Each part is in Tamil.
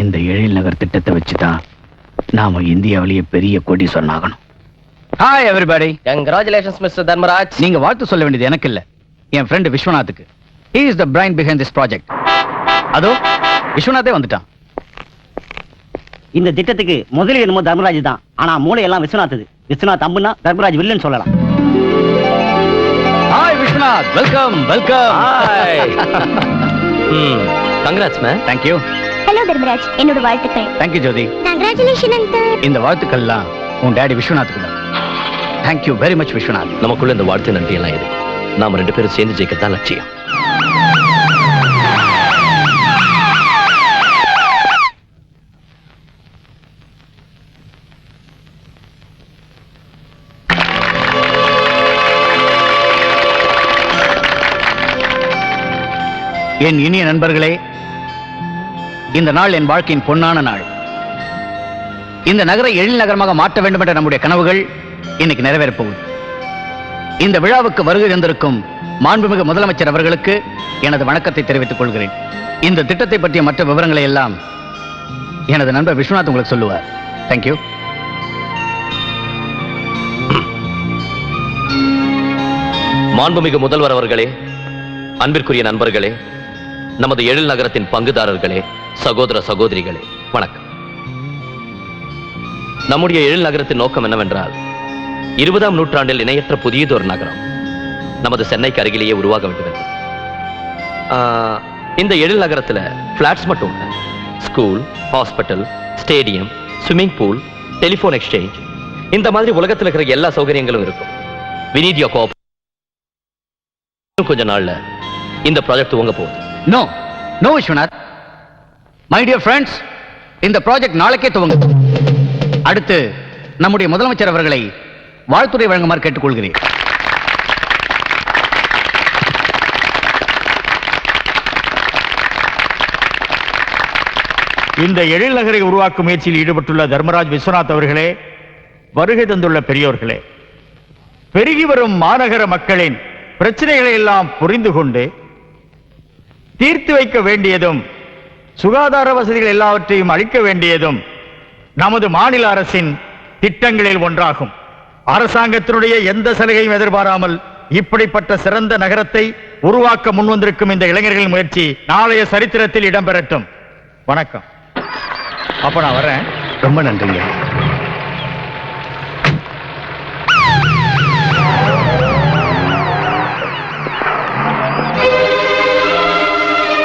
இந்த எழில் நகர் திட்டத்தை வச்சுதான் நாம இந்தியாவிலேயே பெரிய கோடீஸ்வரன் ஆகணும். Hi everybody. Congratulations mister Dharmaraj. நீங்க வாழ்த்து சொல்ல வேண்டியது எனக்கு இல்ல, என் friend விஸ்வநாத்துக்கு. He is the brain behind this project. அதோ விஸ்வநாதே வந்துட்டான். இந்த திட்டத்துக்கு முதலில் என்னமோ தர்மராஜ் தான், ஆனா மூளையெல்லாம் விஸ்வநாத். விஸ்வநாத் அம்புனா தர்மராஜ் வில்லன் சொல்லலாம். Hi Viswanath, welcome welcome. Hi. Congrats ma'am. Thank you. Hello Dharmaraj, என்னோட வாழ்த்துக்கள். Thank you Jothi. Congratulation uncle. இந்த வாழ்த்துக்கள்லாம் உன் டாடி விஸ்வநாத்துக்கு தான். Thank you very much Viswanath. நமக்குள்ள இந்த வாழ்த்து நன்றி எல்லாம் இது. நாம ரெண்டு பேரும் சேர்ந்து ஜெயிக்கத்தான் லட்சியம். என் இனிய நண்பர்களே, இந்த நாள் என் வாழ்க்கையின் பொன்னான நாள். இந்த நகரை எழில் நகரமாக மாற்ற வேண்டும் என்ற நம்முடைய கனவுகள் இன்னைக்கு நிறைவேறப் போகுது. இந்த விழாவுக்கு வருகை தந்திருக்கும் மாண்புமிகு முதலமைச்சர் அவர்களுக்கு எனது வணக்கத்தை தெரிவித்துக் கொள்கிறேன். இந்த திட்டத்தை பற்றிய மற்ற விவரங்களை எல்லாம் எனது நண்பர் விஸ்வநாத் உங்களுக்கு சொல்லுவார். தேங்க்யூ. மாண்புமிகு முதல்வர் அவர்களே, அன்பிற்குரிய நண்பர்களே, நமது எழில் நகரத்தின் பங்குதாரர்களே, சகோதர சகோதரிகளே, வணக்கம். நம்முடைய எழில் நகரத்தின் நோக்கம் என்னவென்றால் 20ஆம் நூற்றாண்டில் இணையற்ற புதியதொரு நகரம் நமது சென்னைக்கு அருகிலேயே உருவாக வேண்டும். இந்த எழில் நகரத்துல பிளாட்ஸ் மட்டும் இல்ல, school, hospital, stadium, swimming pool, telephone exchange, இந்த மாதிரி உலகத்தில் இருக்கிற எல்லா சௌகரியங்களும் இருக்கும். We need your cooperation. கொஞ்ச நாள்ல இந்த ப்ராஜெக்ட் துவங்க போகுது. No no Viswanath, my dear friends, இந்த ப்ராஜெக்ட் நாளைக்கே துவங்குது. அடுத்து நம்முடைய முதலமைச்சர் அவர்களை வாழ்த்துரை வழங்குமாறு கேட்டுக்கொள்கிறேன். இந்த எழில் நகரை உருவாக்கும் முயற்சியில் ஈடுபட்டுள்ள தர்மராஜ் விஸ்வநாத் அவர்களே, வருகை தந்துள்ள பெரியோர்களே, பெருகி வரும் மாநகர மக்களின் பிரச்சனைகளை எல்லாம் புரிந்து கொண்டு தீர்த்து வைக்க வேண்டியதும் சுகாதார வசதிகள் எல்லாவற்றையும் அளிக்க வேண்டியதும் நமது மாநில அரசின் திட்டங்களில் ஒன்றாகும். அரசாங்கத்தினுடைய எந்த சலுகையும் எதிர்பாராமல் இப்படிப்பட்ட சிறந்த நகரத்தை உருவாக்க முன்வந்திருக்கும் இந்த இளைஞர்களின் முயற்சி நாளைய சரித்திரத்தில் இடம்பெறட்டும். வணக்கம். அப்ப நான் வரேன். ரொம்ப நன்றிங்க.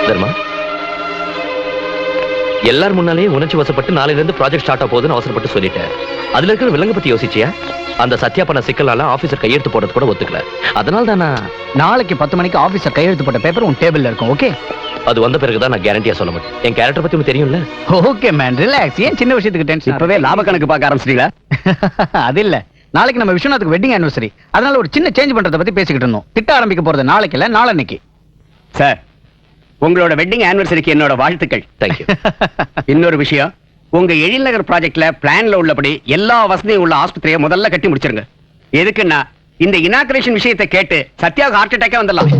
தர்மா, எல்லார் முன்னாலேயே உணர்ச்சி வசப்பட்டு நாளையில இருந்து ப்ராஜெக்ட் ஸ்டார்ட் ஆக போகுதுன்னு அவசரப்பட்டு சொல்லிட்டேன். அதுல இருக்கிற விலங்கு பத்தி யோசிச்சியா? அந்த சத்யா பண்ண சிக்கலால ஆபீசர் கையெழுத்து போடுறது கூட ஒத்துக்கல. அதனால தான் நாளைக்கு 10 மணிக்கு ஆபீசர் கையெழுத்து போட்ட பேப்பர் உன் டேபிள்ல இருக்கும். ஓகே? அது வந்த பிறகுதான் நான் கேரண்டியா சொல்ல மாட்டேன். என் கேரக்டர் பத்தி உங்களுக்கு தெரியும்ல. Okay man, relax. ஏன் சின்ன விஷயத்துக்கு டென்ஷன்? இப்பவே லாப கணக்கு பார்க்க ஆரம்பிச்சிட்டீங்களா? அது இல்ல, நாளைக்கு நம்ம விஸ்வநாத்துக்கு வெட்டிங் ஆனிவர்சரி. அதனால ஒரு சின்ன சேஞ்ச் பண்றத பத்தி பேசிக்கிட்டு இருந்தோம். திட்ட ஆரம்பிக்க போறது நாளைக்கு இல்ல, நாளன்னைக்கு. சார், உங்களோட வெட்டிங் ஆனிவர்சரிக்கு என்னோட வாழ்த்துக்கள். தேங்க்யூ. இன்னொரு விஷயம், உங்க எழில் நகர் ப்ராஜெக்ட்ல பிளான்ல உள்ளபடி எல்லா வசதியும் உள்ள ஆஸ்பத்திரியை முதல்ல கட்டி முடிச்சிருங்க. எதுக்குன்னா இந்த இனாகிரேஷன் விஷயத்தை கேட்டு சத்யாவுக்கு ஹார்ட் அட்டாக்கே வந்துடலாம்.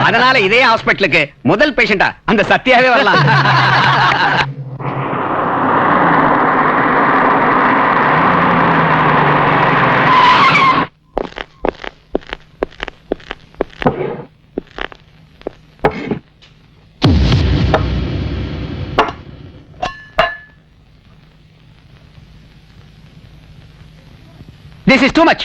அதனால இதே ஹாஸ்பிட்டலுக்கு முதல் பேஷண்டா அந்த சத்யாவே வரலாம். This is too much.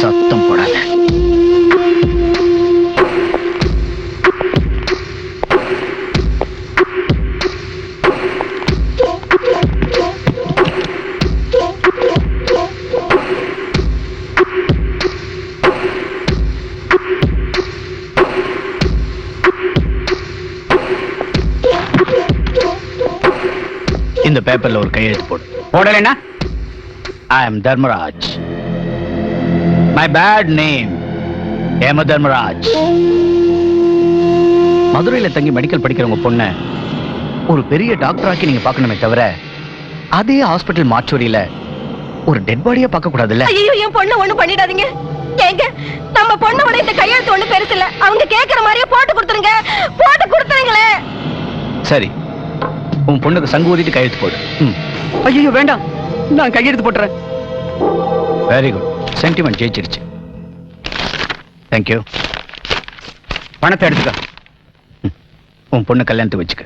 சத்தம் போடாத. இந்த பேப்பர்ல ஒரு கையெழுத்து போடு. போடலன்னா I am Dharmaraj. My bad name, Hema Dharmaraj. மதுரையில தங்கி மெடிக்கல் படிக்கிறவங்க பொண்ண ஒரு பெரிய டாக்டராக்கி நீங்க பார்க்கணுமே தவிர, அதே ஹாஸ்பிட்டல் மாச்சூரியில ஒரு டெட் பாடியா பார்க்க கூடாதுல்ல? ஐயோ, என் பொண்ணு ஒண்ணு பண்ணிடாதீங்க. ஏங்க, நம்ம பொண்ணோட இந்த கையெழுத்து ஒண்ணு பெருசு இல்ல. அவங்க கேக்குற மாதிரியே போட்டு கொடுத்துருங்க. போட்டு கொடுத்துருங்களே. சரி, உன் பொண்ணுக்கு சங்கு ஊதிட்டு கையெழுத்து போடு. ஐயோ வேண்டாம், நான் கையெழுத்து போட்டுறேன். வெரி குட், சென்டிமெண்ட் ஜெயிச்சிருச்சு. தேங்க்யூ. பணத்தை எடுத்துக்க. உன் பொண்ணு கல்யாணத்தை வச்சுக்க.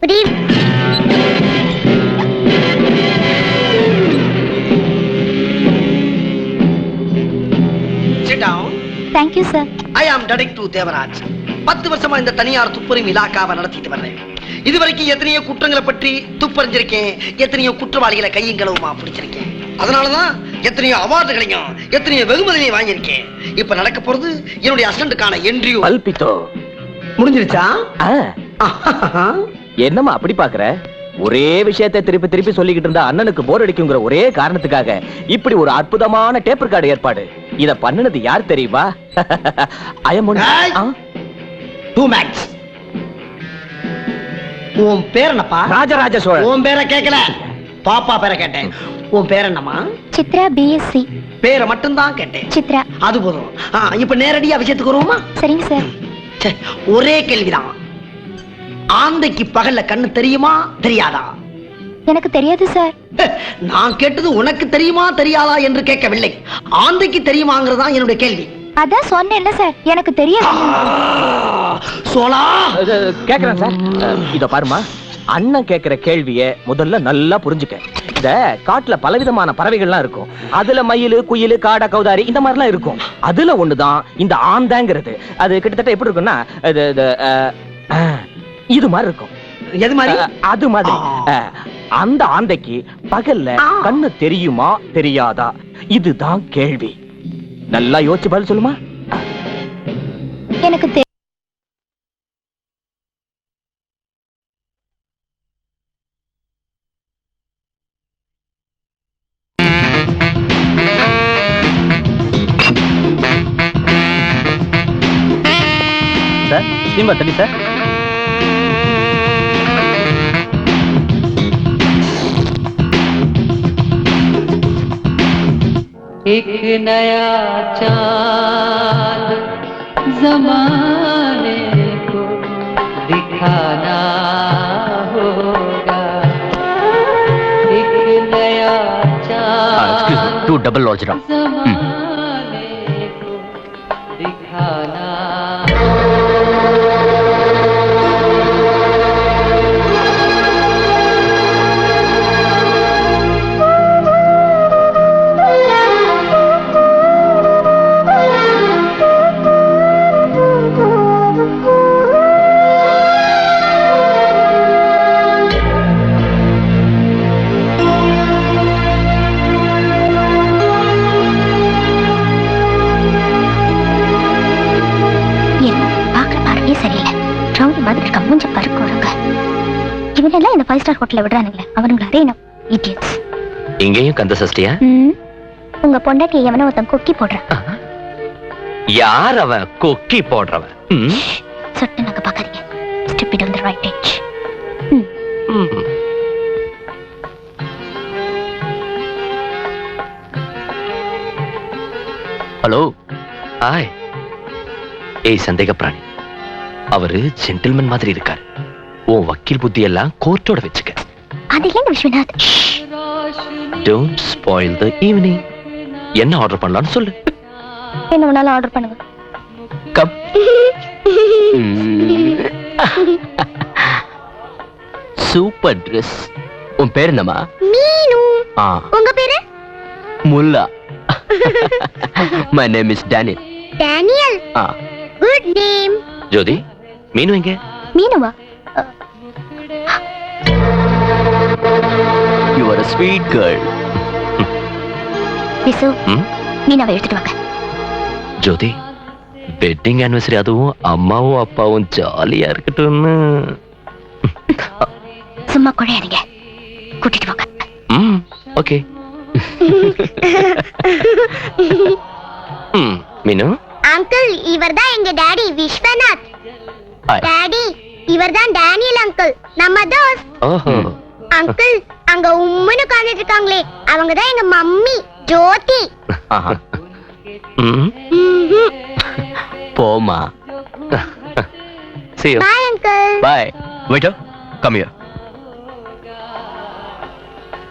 Good evening. Sit down. Thank you, sir. I am Detective Devaraj. 10 வருஷமா இந்த தனியார் துப்புரிமை இலாக்காவை நடத்திட்டு வர்றேன். இதுவரைக்கும் எத்தனையோ குற்றங்களை பற்றி துப்பறிஞ்சிருக்கேன், எத்தனையோ குற்றவாளிகளை கையும் களவுமா பிடிச்சிருக்கேன். அதனாலதான் எத்தனையோ அவார்டுகளையும் எத்தனையோ வெகுமதிகளையும் வாங்கியிருக்கேன். இப்ப நடக்க போறது என்னுடைய அசிஸ்டன்ட்கான இன்டர்வியூ. அல்பித்தோ முடிஞ்சிருச்சா? என்னம்மா அப்படி பாக்குற? ஒரே விஷயத்தை திருப்பி திருப்பி சொல்லிக்கிட்டு இருந்தா அண்ணனுக்கு போர் அடிக்குங்கிற ஒரே காரணத்துக்காக இப்படி ஒரு அற்புதமான டேப் ரெக்கார்டு ஏற்பாடு. இத பண்ணுனது யார் தெரியுமா? டூ மேக்ஸ். உன் பேர் என்னப்பா? ராஜராஜ சோழன். உன் பேரை கேட்கல, பாப்பா பேரை கேட்டேன். உன் பேர் என்னம்மா? சித்ரா, BSc. பேரை மட்டும்தான் கேட்டேன். சித்ரா. அது போதும். இப்ப நேரடியா விஷயத்துக்கு வருவோமா? சரிங்க சார். சே, ஒரே கேள்விதான். ஆந்தைக்கு பகல்ல கண்ணு தெரியுமா தெரியாதா? எனக்கு தெரியாது சார். நான் கேட்டது உனக்கு தெரியுமா தெரியாதா என்று கேட்கவில்லை. ஆந்தைக்கு தெரியுமாங்கிறதா என்னுடைய கேள்வி. அதான் சொன்னேன்ல சார், எனக்கு தெரியாது. சோலா கேக்குறேன் சார். இத பாருமா, அண்ணன் கேக்குற கேள்விய முதல்ல நல்லா புரிஞ்சுக்க. இந்த காட்டுல பலவிதமான பறவைகள்லாம் இருக்கும். அதுல மயிலு, குயிலு, காடா, கௌதாரி இந்த மாதிரிலாம் இருக்கும். அதுல ஒண்ணுதான் இந்த ஆந்தாங்கிறது. அது கிட்டத்தட்ட எப்படி இருக்குன்னா இது மாதிரி இருக்கும். எது மாதிரி? அது மாதிரி. அந்த ஆந்தைக்கு பகல்ல கண்ணு தெரியுமா தெரியாதா? இதுதான் கேள்வி. நல்லா யோசிச்சு பதில் சொல்லுமா. எனக்கு சார், சிம்பா தண்ணி சார். एक नया चांद जमाने को दिखाना होगा. एक नया चांद டூ டபுள் லாட்ஜ் जमाने को दिखाना. இவனெல்லாம் இந்த 5 ஸ்டார் ஹோட்டல்ல விடுறானுங்களே, அவனுங்கள அரேனம் இடியட்ஸ். இங்கேயும் கந்த சஷ்டியா? உங்க பொண்டாட்டி எவனோ ஒருத்தன் கொக்கி போடுறான். யார் அவன் கொக்கி போடுறவன்? சட்டு நாங்க பாக்காதீங்க. Stupid on the right edge. Hello. Hi. ஏய் சந்தேக பிராணி, அவரு ஜென்டில்மேன் மாதிரி இருக்காரு. உன் வக்கீல் புத்தி எல்லாம் கோர்ட்டோட வச்சுக்க. அது ஏங்க Viswanath? Don't spoil the evening. என்ன ஆர்டர் பண்ணலாம்னு சொல்லு. என்ன வேணாலும் ஆர்டர் பண்ணுங்க. கம். Super Dress. உன் பேர் என்னமா? மீனு. உங்க பேரு? Mullah. My name is Daniel. Daniel. Good name. ஜோதி, மீனு எங்க? மீனுவா? You are a sweet girl. Visu, மீனாவை எடுத்துட்டு வாங்க. ஜோதி, வெட்டிங் ஆனிவர்சரி அதுவும் அம்மாவும் அப்பாவும் ஜாலியா இருக்கட்டும்னு. சும்மா குழையாதீங்க, கூட்டிட்டு வாங்க. ஓகே. மீனு அங்கிள், இவர்தான் எங்க டாடி விஸ்வநாத். டாடி, இவர்தான் டேனியல் அங்கிள், நம்ம தோஸ்த். ஓஹோ அங்கிள், அங்க உம்முன்னு உட்கார்ந்துட்டு இருக்காங்களே, அவங்க தான் எங்க மம்மி ஜோதி. ஆஹா. ம், போமா. See you. Bye uncle. Bye. Waiter, come here.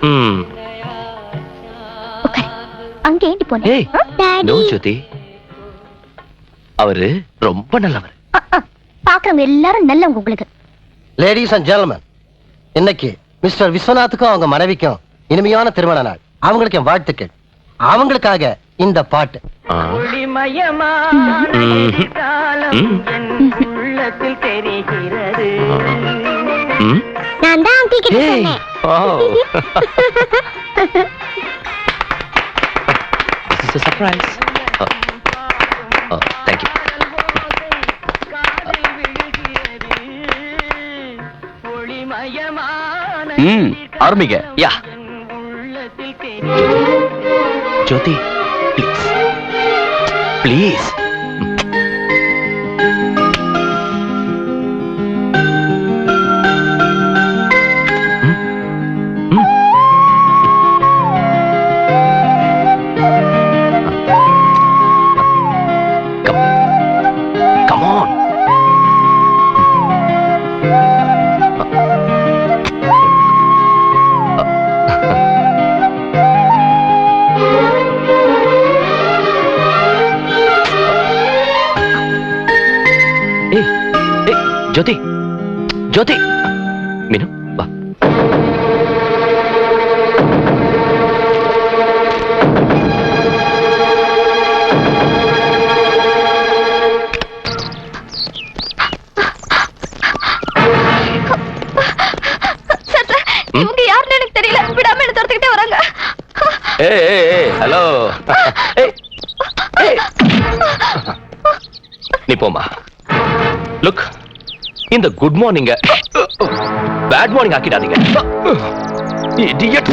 ம். அங்க ஏண்டி போனே? ஏய், டாடி. நோ ஜோதி. அவரு ரொம்ப நல்லவர். பாக்குறவங்க எல்லாரும் நல்லவங்க உங்களுக்கு. லேடிஸ் அண்ட் ஜென்டில்மேன், இன்னைக்கு மிஸ்டர் விஸ்வநாத்துக்கும் அவங்க மனைவிக்கும் இனிமையான திருமண நாள். அவங்களுக்கு என் வாழ்த்துக்கள். அவங்களுக்காக இந்த பாட்டு. ஆ. ம். நான் தான் அங்கிள் கிட்ட ஏய். சொன்னேன். Oh. This is a surprise. Oh, thank you. ஆரம்பிங்க. Yeah. Jyoti, please. Please. Come on. Hey, hey, Jyoti. Jyoti. Minu, va. இவங்க யாருன்னு எனக்கு தெரியல, விடாம என்ன துரத்துக்கிட்டே வராங்க. Hey, hey, hey, hello. Hey. Hey. நீ போமா. லுக், இந்த குட் மார்னிங்க பேட் மார்னிங் ஆக்கிடாதீங்க. Idiot.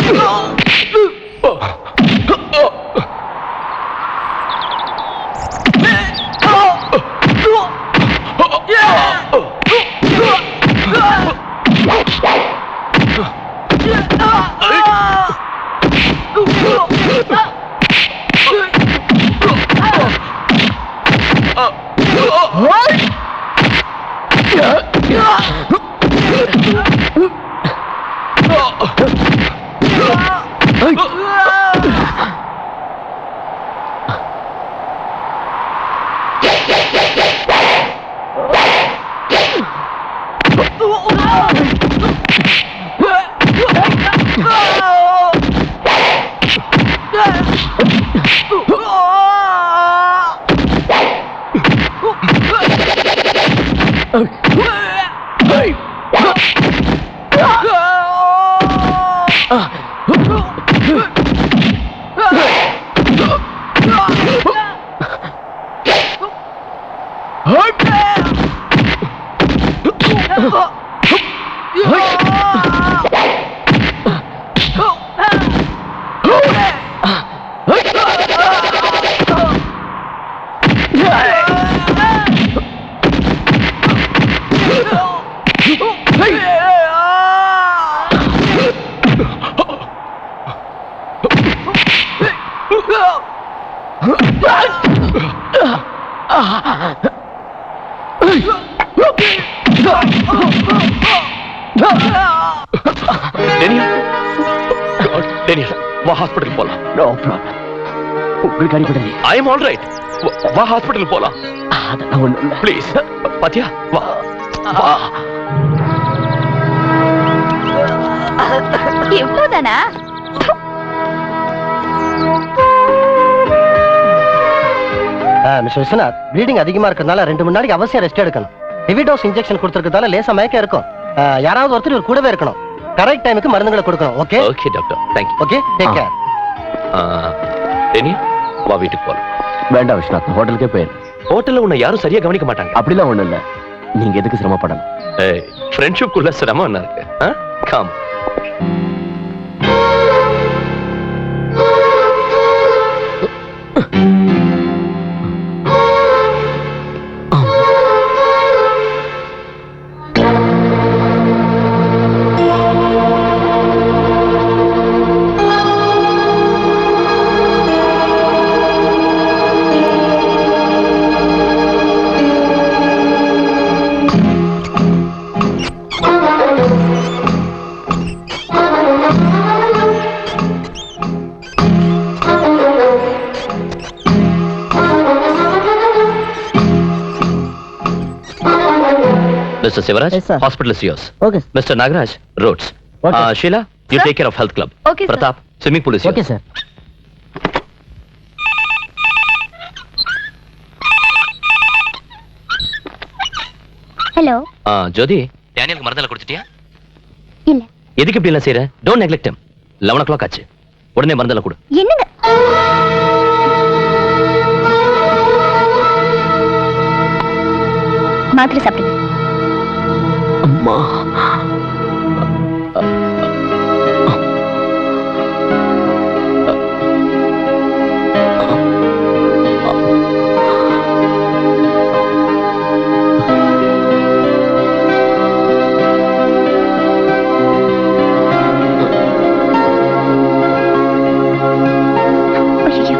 டேனியல், வா ஹாஸ்பிடல் போலாம். No problem. உங்களுக்கு அடிபடலை. I am all right. வா ஹாஸ்பிடல் போலாம். அதெல்லாம் ஒண்ணும் இல்ல. ப்ளீஸ். பாத்தியா, வா வா. இவ்வளவுதானா? மிஸ்டர் விஸ்வநாத், ப்ளீடிங் அதிகமா இருக்கிறதுனால 2 மணி நேரத்துக்கு அவசியம் ரெஸ்ட் எடுக்கணும். ஹெவி டோஸ் இன்ஜெக்ஷன் கொடுத்திருக்கிறதால லேசா மயக்கம் இருக்கும். யாராவது ஒருத்தர் இவர் கூடவே இருக்கணும். கரெக்ட் டைமுக்கு மருந்துகளை கொடுக்கணும். Okay okay doctor, thank you. Okay, take care. Daniel, வா வீட்டுக்கு போலாம். வேண்டாம் விஸ்வநாத், ஹோட்டலுக்கே போயிரு. ஹோட்டல்ல உன்னை யாரும் சரியா கவனிக்க மாட்டாங்க. அப்படிலாம் ஒண்ணும் இல்ல. நீங்க எதுக்கு சிரமப்படணும்? ஏய், ஃப்ரெண்ட்ஷிப் குள்ள சிரமம் என்ன இருக்கு? Come. Mr. Sivaraj, Yes, sir. hospital is yours. Okay. Mr. Nagaraj, roads. Okay. Sheila, you Sir. take care of health club. Okay, sir. Pratap, swimming pool is yours. Okay sir. Hello Jyothi, டேனியலுக்கு மருந்தெல்லாம் கொடுத்துட்டியா? இல்ல எதுக்கு இப்படி எல்லாம் செய்யற? Don't neglect him. 11 o'clock ஆச்சு. உடனே மருந்தெல்லாம் கொடு. என்னங்க மாத்திரை சாப்பிடுங்க. அம்மா. ஐயோ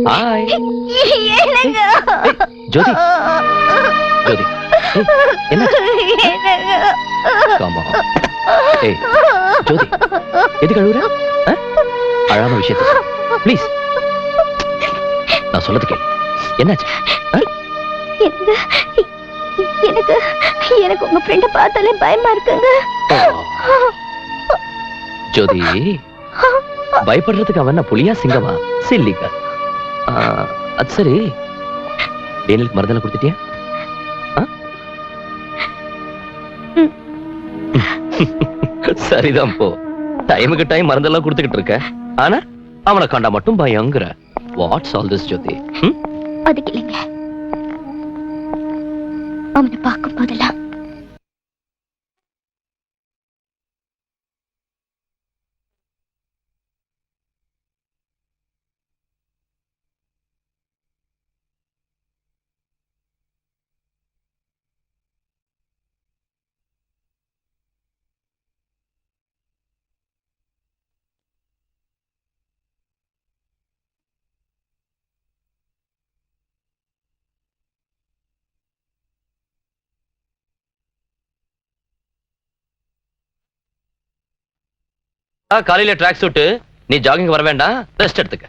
Hi. என்னங்க ஜோதி. ஜோதி. என்ன? Come on. ஏய், ஜோதி. எதுக்கு அழுகுற? அழாம விஷயத்தை சொல்லு. Please. நான் சொல்லது கேளு. என்னாச்சு? எனக்கு எனக்கு உங்க ஃப்ரெண்ட பார்த்தாலே பயமா இருக்குங்க. ஜோதி, பயப்படுறதுக்கு அவன் என்ன புலியா சிங்கமா? சில்லிக்கா. அது சரி, டேனியலுக்கு மருந்தெல்லாம் கொடுத்துட்டியா? சரிதான், போ. டைமுக்கு டைம் மருந்தெல்லாம் கொடுத்துக்கிட்டு இருக்க. ஆனா அவனை கண்டா மட்டும் பயங்கர. வாட்ஸ் ஆல் திஸ் ஜோதி? அதுக்கு இல்லைங்க, அவனை பார்க்கும் போதெல்லாம் காலையில ட்ராக் சூட்டு, நீ ஜாகிங் வர வேண்டாம், ரெஸ்ட் எடுத்துக்க.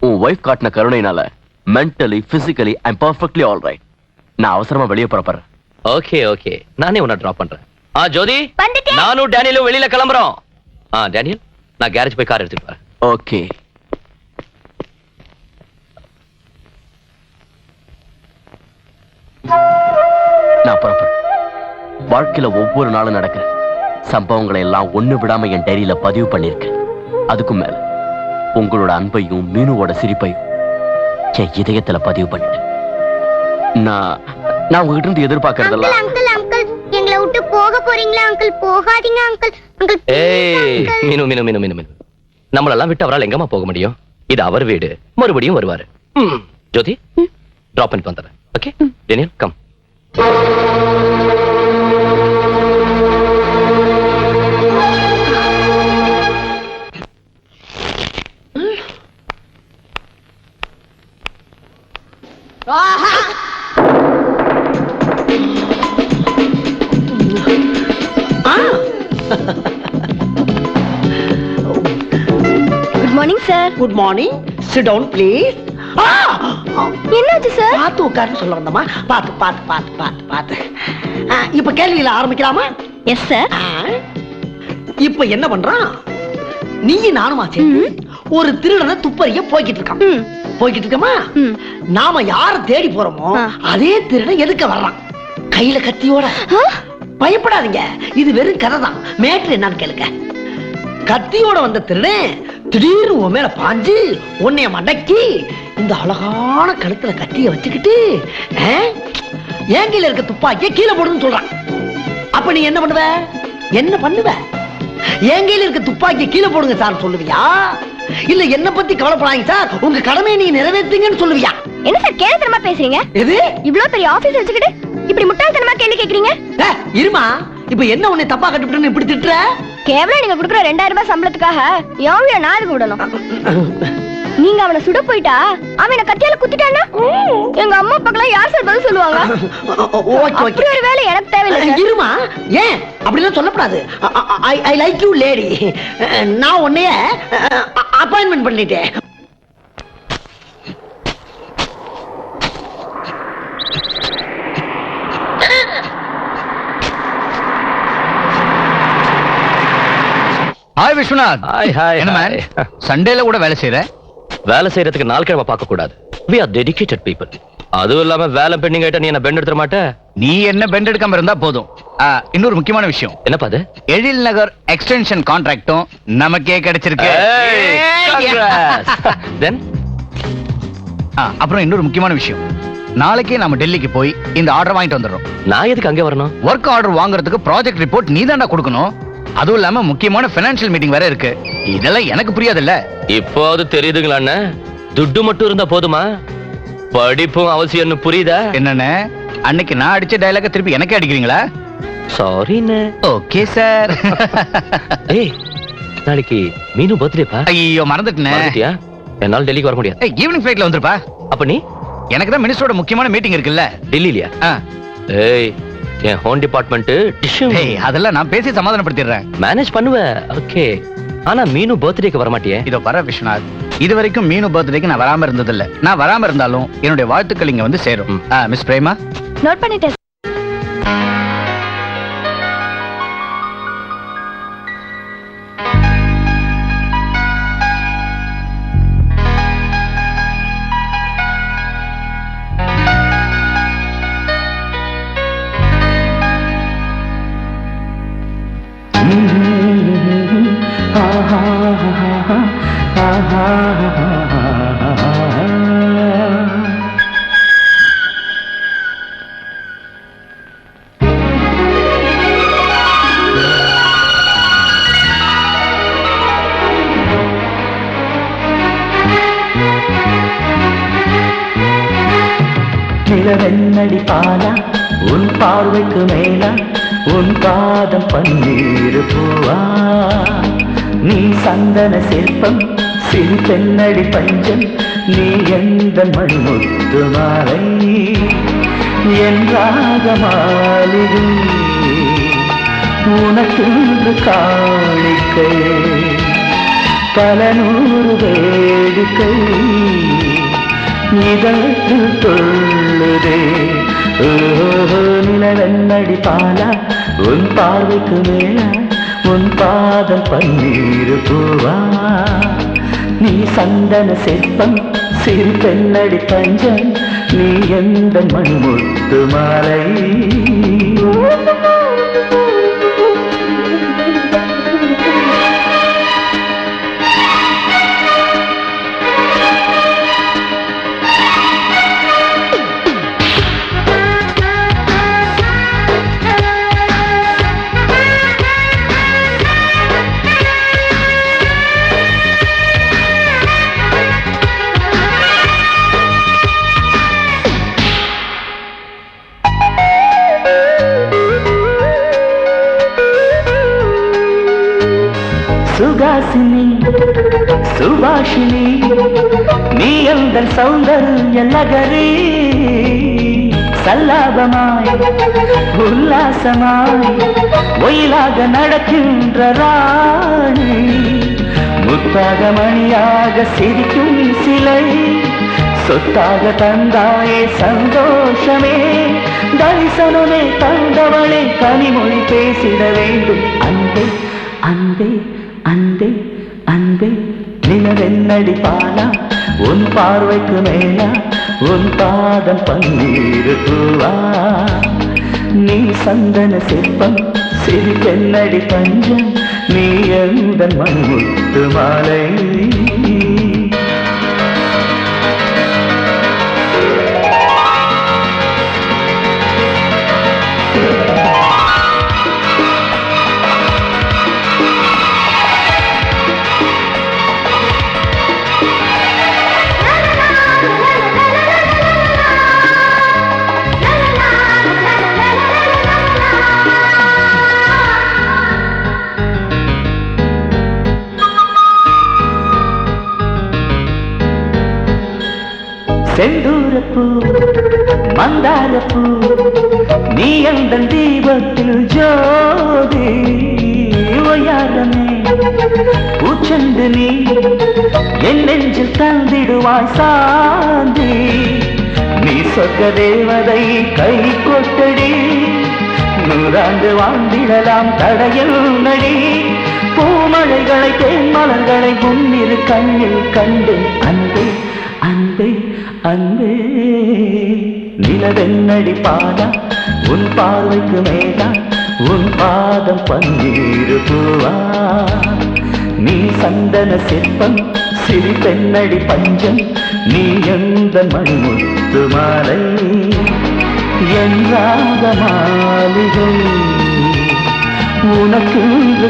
உன் வைஃப் காட்டின கருணையினால mentally physically I am perfectly all right. நான் அவசரமா வெளியே புறப்படுறேன். ஓகே ஓகே, நானே உன்னை டிராப் பண்றேன். ஜோதி, வந்துட்டேன். நானும் டேனியலும் வெளியில கிளம்புறோம். டேனியல், நான் கேரேஜ் போய் கார் எடுத்துட்டு வரேன். ஓகே. நான் புறப்படுறேன். வாழ்க்கையில ஒவ்வொரு நாளும் நடக்கிற சம்பவங்களை எல்லாம் ஒண்ணு விடாம என் டைரியில பதிவு பண்ணிருக்கேன். அதுக்கும் மேல உங்களோட அன்பையும் மீனுவோட சிரிப்பையும் என் இதயத்துல பதிவு பண்ணிட்டேன். நான் உங்ககிட்ட இருந்து எதிர்பார்க்கறதெல்லாம் அங்கிள் அங்கிள் எங்களை விட்டு போக போறீங்களா அங்கிள்? போகாதீங்க அங்கிள். அங்கிள் ஏய் மீனு மீனு மீனு மீனு மீனு, நம்மளெல்லாம் விட்டு அவரால் எங்கம்மா போக முடியும்? இது அவர் வீடு, மறுபடியும் வருவாரு. ஜோதி, டிராப் பண்ணிட்டு வந்துடுறேன். Okay Daniel, come. Good morning sir. Good morning. Sit down please. என்னாச்சு சார்? பார்த்து உட்காருன்னு சொல்ல வந்தமா. பார்த்து பார்த்து பார்த்து பார்த்து பார்த்து. இப்ப கேள்வியில ஆரம்பிக்கலாமா? Yes sir. இப்ப என்ன பண்றான்? நீயும் நானுமா சேர்ந்து ஒரு திருடனை துப்பறிய போய்கிட்டு இருக்கான். போய்கிட்டு இருக்கமா? நாம யார தேடி போறோமோ அதே திருடன் எதுக்க வர்றான் கையில கத்தியோட. பயப்படாதீங்க, இது வெறும் கதை தான். மேட்ரு என்னன்னு கேளுங்க. கத்தியோட வந்த திருடன் திடீர்னு உன் மேல பாஞ்சு உன்னைய மடக்கி இந்த அழகான கழுத்துல கத்திய வச்சுக்கிட்டு என் கையில இருக்க துப்பாக்கிய கீழே போடுன்னு சொல்றான். அப்ப நீ என்ன பண்ணுவ? என்ன பண்ணுவ? என் கையில இருக்க துப்பாக்கிய கீழே போடுங்க சார் சொல்லுவியா, இல்ல என்ன பத்தி கவலைப்படாதீங்க சார் உங்க கடமையை நீங்க நிறைவேற்றுங்கன்னு சொல்லுவியா? என்ன சார் கேரத்தனமா பேசுறீங்க? எது இவ்ளோ பெரிய ஆபீஸ் வச்சுக்கிட்டு இப்படி முட்டாள்தனமா கேள்வி கேக்குறீங்க? இருமா, இப்ப என்ன உன்னை தப்பா கட்டுப்பிட்டு இப்படி திட்டுற? கேவலம் நீங்க கொடுக்குற 2000 ரூபாய் சம்பளத்துக்காக யாவைய நான் எதுக்கு விடணும்? நீங்க அவனை சுட போயிட்டா அவனை கத்தியால குத்திட்டானா எங்க அம்மா அப்பாக்கெல்லாம் யார் சார் பதில் சொல்லுவாங்க? அப்படி ஒரு வேலை எனக்கு தேவையில்லை. இருமா, ஏன் அப்படிலாம் சொல்லக்கூடாது. I like you lady. நான் உன்னைய அப்பாயின்மெண்ட் பண்ணிட்டேன். ஹாய் விஸ்வநாத். Hi hi. என்ன மேன், சண்டேல கூட வேலை செய்யற? வேலை செய்யறதுக்கு நாள் கிழமை பார்க்க கூடாது. we are dedicated people. அதுவும் இல்லாம வேலை பெண்டிங் ஆயிட்டா நீ என்ன பெண்ட் எடுத்துற மாட்ட? நீ என்ன பெண்ட் எடுக்காம இருந்தா போதும். இன்னொரு முக்கியமான விஷயம். என்னப்பா அது? எழில் நகர் எக்ஸ்டென்ஷன் கான்ட்ராக்டும் நமக்கே கிடைச்சிருக்கு. தென் அப்புறம் இன்னொரு முக்கியமான விஷயம். நாளைக்கே நாம டெல்லிக்கு போய் இந்த ஆர்டர் வாங்கிட்டு வந்துடுறோம். நான் எதுக்கு அங்கே வரணும்? ஒர்க் ஆர்டர் வாங்குறதுக்கு ப்ராஜெக்ட் ரிப்போர்ட் நீ தான்டா கொடுக்கணும். அதுவும் இல்லாம முக்கியமான ஃபைனான்சியல் மீட்டிங் வேற இருக்கு. இதெல்லாம் எனக்கு புரியாதுல்ல. இப்போ அது தெரியுதுங்களா அண்ணா? துட்டு மட்டும் இருந்தா போதுமா? படிப்பும் அவசியம்னு புரியுதா? என்னன்னு அன்னைக்கு நான் அடிச்ச டயலாக திருப்பி எனக்கே அடிக்கிறீங்களா? சாரிண்ணே. Okay sir. ஏய், நாளைக்கு மீனு பர்த்டேப்பா. ஐயோ மறந்துட்டேனே. மறந்துட்டியா? என்னால டெல்லிக்கு வர முடியாது. ஈவினிங் ஃபிளைட்ல வந்துருப்பா. அப்ப நீ? எனக்கு தான் மினிஸ்டரோட முக்கியமான மீட்டிங் இருக்குல்ல டெல்லியிலயா? ஏய், என் ஹோம் டிபார்ட்மெண்ட் அதெல்லாம் நான் பேசி சமாதானப்படுத்திடுறேன். மேனேஜ் பண்ணுவ. ஓகே, ஆனா மீனு பர்த்டேக்கு வர மாட்டியே? இதோ வர விஸ்வநாத், இது வரைக்கும் மீனு பர்த்டேக்கு நான் வராம இருந்ததில்ல. நான் வராம இருந்தாலும் என்னுடைய வாழ்த்துக்கள் இங்க வந்து சேரும். மிஸ் பிரேமா, நோட் பண்ணிட்டேன். நிலவெண்ணடி பாலா உன் பார்வைக்கு மேலா உன் பாதம் பன்னீர் பூவா நீ சந்தன சிற்பம் சிறு பெண்ணடி பஞ்சம் நீ எந்த மணிமுத்து மாலை என் ராக மாளிகை உனக்கென்று காணிக்கை பல நூறு வேடிக்கை இதழில் தொள்ளுதே நிலவெண்ணடி பாலா உன் பார்வைக்கு மேல உன் பாதம் பன்னீர் பூவா நீ சந்தன சிற்பம் சிறு பெண்ணடி பஞ்சம் நீ எந்த மண்முத்து மாலை சுகாசினி சுபாஷினி நீ எந்த சௌந்தர்ய நகரி சல்லாபமாய் உல்லாசமாய் ஒயிலாக நடக்கின்ற ராணி முத்தாக மணியாக சிரிக்கும் சிலை சொத்தாக தந்தாயே சந்தோஷமே தரிசனமே தந்தவளே கனிமொழி பேசிட வேண்டும் அன்பே அன்பே அன்பே அன்பே நிலவெண்ணடி பாலா உன் பார்வைக்கு மேலா உன் பாதம் பன்னீர் பூவா நீ சந்தன சிற்பம் சிறு பெண்ணடி பஞ்சம் நீ எந்த மண்முத்து மாலை செந்தூரப்பூ மந்தாரப்பூ நீ எந்த தீபத்தில் ஜோதி ஒயாரமே பூச்செண்டு நீ என் நெஞ்சில் தந்திடுவாய் சாந்தி நீ சொர்க்க தேவதை கை கொட்டடி நூறாண்டு வாழ்ந்திடலாம் தடையில் நடி பூமழைகளை தேன்மலர்களை முன்னிரு கண்ணில் கண்டு அன்பே அன்பே அன்பே நிலவெண்ணடி பாலா உன் பார்வைக்கு மேலா உன் பாதம் பன்னீர் பூவா நீ சந்தன சிற்பம் சிறு பெண்ணடி பஞ்சம் நீ எந்த மண்முத்து மாலை என்றாத மாளிகை உனக்கு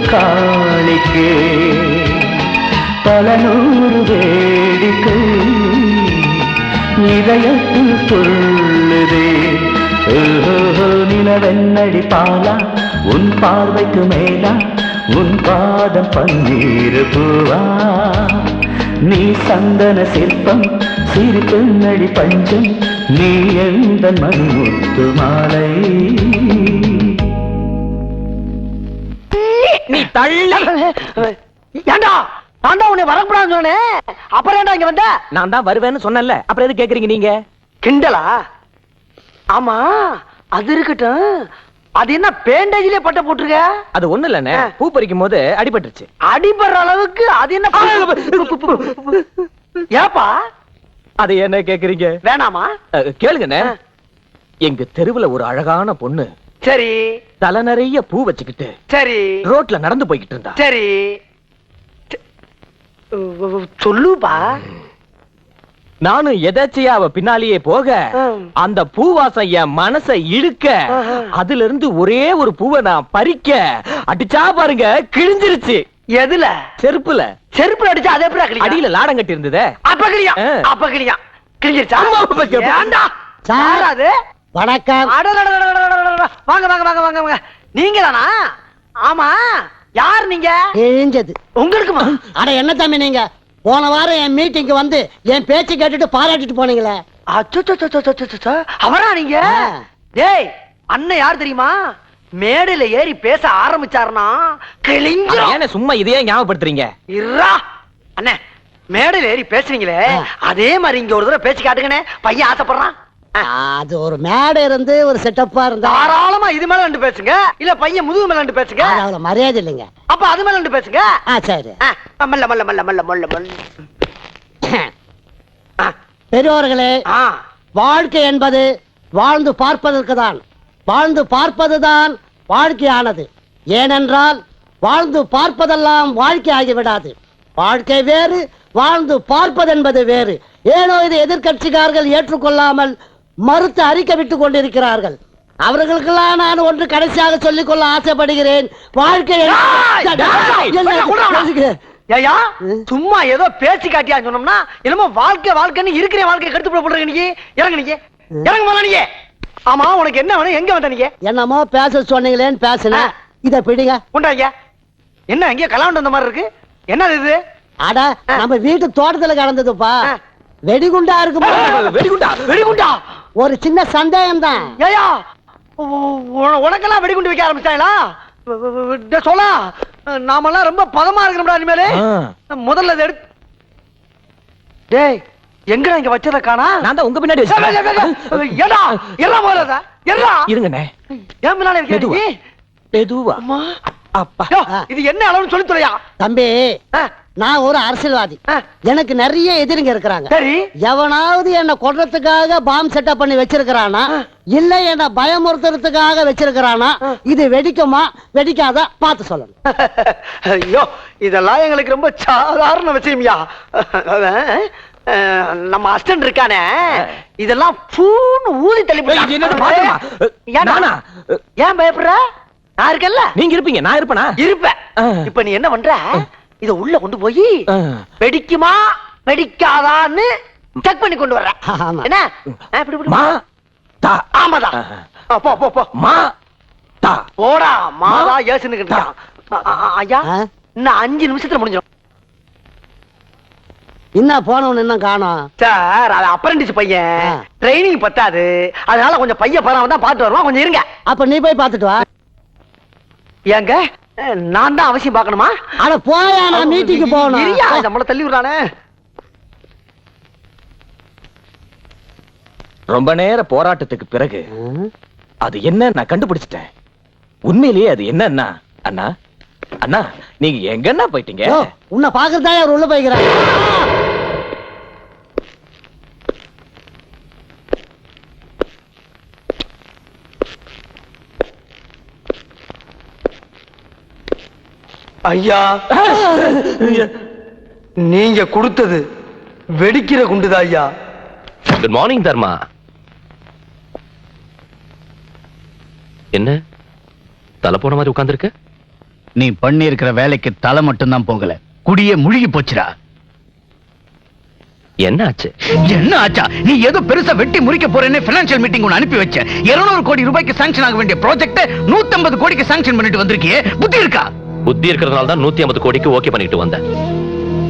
காணிக்கே பல நூறு வேடிக்கை இதயத்தில் சொல்லுதே நிலவெண்ணடி பாலா உன் பார்வைக்கு மேலா உன் பாதம் பன்னீர் பூவா நீ சந்தன சிற்பம் சிறு பெண்ணடி பஞ்சம் நீ எந்த மண்முத்து மாலை நீ தள்ள ஏண்டா நான் தான் உன்னை வரக்கூடாதுன்னு சொன்னேன் அப்புறம் ஏண்டா இங்க வந்த நான் தான் வருவேன்னு சொன்னேன்ல அப்புறம் எது கேக்குறீங்க நீங்க கிண்டலா ஆமா அது இருக்கட்டும் அது என்ன பேண்டேஜ்லயே பட்ட போட்டுருக்க அது ஒண்ணு இல்லண்ணே பூ பறிக்கும் போது அடிபட்டுருச்சு அடிபடுற அளவுக்கு அது என்ன ஏப்பா அது என்ன கேக்குறீங்க வேணாமா கேளுங்கண்ணே எங்க தெருவுல ஒரு அழகான பொண்ணு சரி தலை நிறைய பூ வச்சுக்கிட்டு சரி ரோட்ல நடந்து போய்கிட்டு இருந்தா சரி சொல்லுப்பா நானும் எதாச்சியா அவ பின்னாலேயே போக அந்த பூவாசம் என் மனச இழுக்க அதுல இருந்து ஒரே ஒரு பூவை நான் பறிக்க அடிச்சா பாருங்க கிழிஞ்சிருச்சு எதுல செருப்புல செருப்புல அடிச்சா அதே எப்படி அடியில லாடம் கட்டி இருந்ததே அப்ப கிளியா கிழிஞ்சிருச்சா ஏண்டா சார் அது வணக்கம் வாங்க வாங்க வாங்க வாங்க வாங்க நீங்க தானா ஆமா யார் நீங்க கிழிஞ்சது உங்களுக்குமா அட என்ன தம்பி நீங்க போன வாரம் என் மீட்டிங்க்கு வந்து என் பேச்சு கேட்டுட்டு பாராட்டிட்டு போனீங்களே அவரா நீங்க டேய் அண்ணன் யார் தெரியுமா மேடையில ஏறி பேச ஆரம்பிச்சாருன்னா கிழிஞ்சிரும். ஏன்னா சும்மா இதையே ஞாபகப்படுத்துறீங்க? இருடா அண்ணே, மேடையில ஏறி பேசுறீங்களே அதே மாதிரி இங்க ஒரு தடவை பேச்சு காட்டுங்கண்ணே. பையன் ஆசைப்படுறான். அது ஒரு மேடை இருந்து ஒரு செட்டப்பா இருந்தா தாராளமா இது மேல ரெண்டு பேசுங்க, இல்ல பையன் முதுகு மேல ரெண்டு பேசுங்க. அவ்வளவு மரியாதை இல்லைங்க. அப்ப அது மேல ரெண்டு பேசுங்க. சரி. மல்ல மல்ல மல்ல மல்ல மல்ல மல்ல. பெரியோர்களே, வாழ்க்கை என்பது வாழ்ந்து பார்ப்பதற்கு தான். வாழ்ந்து பார்ப்பதுதான் வாழ்க்கையானது. ஏனென்றால் வாழ்ந்து பார்ப்பதெல்லாம் வாழ்க்கை ஆகிவிடாது. வாழ்க்கை வேறு, வாழ்ந்து பார்ப்பது என்பது வேறு. ஏனோ இதை எதிர்க்கட்சிக்காரர்கள் ஏற்றுக்கொள்ளாமல் மறுத்து அறிக்கை விட்டுக் கொண்டிருக்கிறார்கள். அவர்களுக்கெல்லாம் நான் ஒன்று கடைசியாக சொல்லிக் கொள்ள ஆசைப்படுகிறேன். வாழ்க்கை ஏயா சும்மா ஏதோ பேச்சு காட்டியா சொன்னோம்னா என்னமோ வாழ்க்கை வாழ்க்கைன்னு இருக்கிற வாழ்க்கை கெடுத்து போடுறீங்க. நீங்க இறங்க, நீங்க இறங்க போல. நீங்க ஆமா, உனக்கு என்ன வேணும்? எங்க வந்த நீங்க? என்னமோ பேச சொன்னீங்களேன்னு பேசுனேன். இத பிடிங்க. உண்டாங்க. என்ன இங்க கலாண்டு வந்த மாதிரி இருக்கு? என்ன இது? அட, நம்ம வீட்டு தோட்டத்துல கிடந்ததுப்பா. வெடிகுண்டா இருக்குமா? வெடிகுண்டா? வெடிகுண்டா? ஒரு சின்ன சந்தேகம் தான். ஏயா உனக்கெல்லாம் வெடிகுண்டு வைக்க ஆரம்பிச்சாங்களா? சொல்ல நாமெல்லாம் ரொம்ப பதமா இருக்கணும்டா. இனிமேலே முதல்ல இதை எடுத்து. டேய், எங்க இங்க வச்சத காணா? நான் தான் உங்க பின்னாடி வச்சிருக்கேன். ஏடா எல்லாம் போறதா? எறா இருங்கண்ணே. ஏன் பின்னால இருக்கீங்க? மெதுவா. அம்மா அப்பா, இது என்ன அளவுன்னு சொல்லி தொலையா. தம்பி, நான் ஒரு அரசியல்வாதி. எனக்கு நிறைய எதிரிங்க இருக்கிறாங்க. சரி, எவனாவது என்ன கொல்றதுக்காக பாம் செட்டப் பண்ணி வச்சிருக்கிறானா, இல்ல என்ன பயமுறுத்துறதுக்காக வச்சிருக்கிறானா, இது வெடிக்குமா வெடிக்காதா பார்த்து சொல்லணும். ஐயோ, இதெல்லாம் எங்களுக்கு ரொம்ப சாதாரண விஷயம்யா. நம்ம அஸ்டன்ட் இருக்கானே, இதெல்லாம் பூன்னு ஊதி தள்ளி ஏன் பயப்படுற? நான் இருக்கேன்ல. நீங்க இருப்பீங்க, நான் இருப்பேனா? இருப்பேன். இப்ப நீ என்ன பண்ற? இத உள்ள கொண்டு போய் வெடிக்குமா வெடிக்காதான்னு செக் பண்ணி கொண்டு வர்ற. என்ன மா தா? ஆமாதா. போ போ போ. மா தா போடா. மாதா ஏசுன்னு ஐயா, இன்னும் 5 நிமிஷத்துல முடிஞ்சிடும். என்ன போனவன் என்ன காணோம் சார்? அது அப்ரண்டிஸ் பையன், ட்ரைனிங் பத்தாது, அதனால கொஞ்சம் பையன் பரவாயில்ல தான் பார்த்து வருவான். கொஞ்சம் இருங்க. அப்ப நீ போய் பார்த்துட்டு வா. ஏங்க, நான் தான் அவசியம் பார்க்கணுமா? அட போயா, நான் மீட்டிங்கு போகணும். நம்மள தள்ளி விடுறானே. ரொம்ப நேர போராட்டத்துக்கு பிறகு அது என்ன நான் கண்டுபிடிச்சிட்டேன். உண்மையிலேயே அது என்னன்னா, அண்ணா அண்ணா நீங்க எங்கன்னா போயிட்டீங்க? உன்னை பாக்குறதா அவர் உள்ள போய்க்கிறாங்க. ஐயா, நீங்க கொடுத்தது வெடிக்கிற குண்டுதா ஐயா. குட் மார்னிங் தர்மா. என்ன தலை போன மாதிரி உட்கார்ந்திருக்க? நீ பண்ணி இருக்கிற வேலைக்கு தலை மட்டும்தான் போகல, குடியே முழுகி போச்சுடா. என்ன ஆச்சு? என்ன ஆச்சா? நீ ஏதோ பெருசா வெட்டி முறிக்க போறேன்னு பைனான்சியல் மீட்டிங் ஒன்னு அனுப்பி வச்ச. 200 கோடி ரூபாய்க்கு சாங்ஷன் ஆக வேண்டிய ப்ராஜெக்ட் 150 கோடிக்கு சாங்ஷன் பண்ணிட்டு வந்திருக்கியே, புத்தி இருக்கா? புத்தி இருக்கிறதுனால தான் 150 கோடிக்கு ஓகே பண்ணிட்டு வந்தேன்.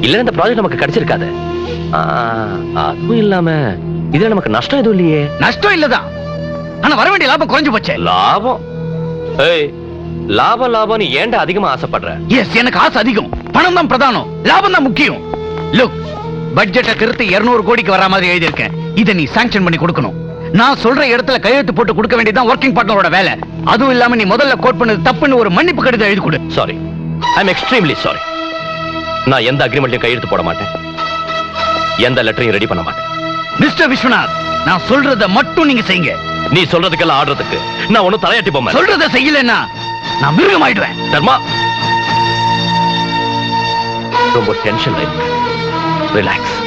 இல்ல இந்த ப்ராஜெக்ட் நமக்கு கிடைச்சிருக்காது. அதுவும் இல்லாம இதுல நமக்கு நஷ்டம் எதுவும் இல்லையே. நஷ்டம் இல்லதான், ஆனா வர வேண்டிய லாபம் குறைஞ்சு போச்சு. லாபம்? ஏய், லாபம் லாபம் நீ ஏன்டா அதிகமா ஆசைப்படுற? எஸ், எனக்கு ஆசை அதிகம். பணம் தான் பிரதானம், லாபம் தான் முக்கியம். லுக், பட்ஜெட்டை திருத்தி 200 கோடிக்கு வர மாதிரி எழுதி இருக்கேன். இதை நீ சாங்ஷன் பண்ணி கொடுக்கணும். நான் சொல்ற இடத்துல கையெழுத்து போட்டு கொடுக்க வேண்டியதான் ஒர்க்கிங் பார்ட்னரோட வேலை. அதுவும் இல்லாம நீ முதல்ல கோட் பண்ணது தப்புன்னு ஒரு மன்னிப்பு கடிதம் எழுதி கொடு. Sorry, I am extremely sorry. நான் எந்த அக்ரிமெண்ட்லயும் கையெழுத்து போட மாட்டேன், எந்த லெட்டரையும் ரெடி பண்ண மாட்டேன். மிஸ்டர் விஸ்வநாத், நான் சொல்றத மட்டும் நீங்க செய்யுங்க. நீ சொல்றதுக்கெல்லாம் ஆடுறதுக்கு நான் ஒண்ணும் தலையாட்டி போமா. சொல்றத செய்யலன்னா நான் மிருகம் ஆயிடுவேன். தர்மா, ரொம்ப டென்ஷன் ஆயிருக்கு. ரிலாக்ஸ்.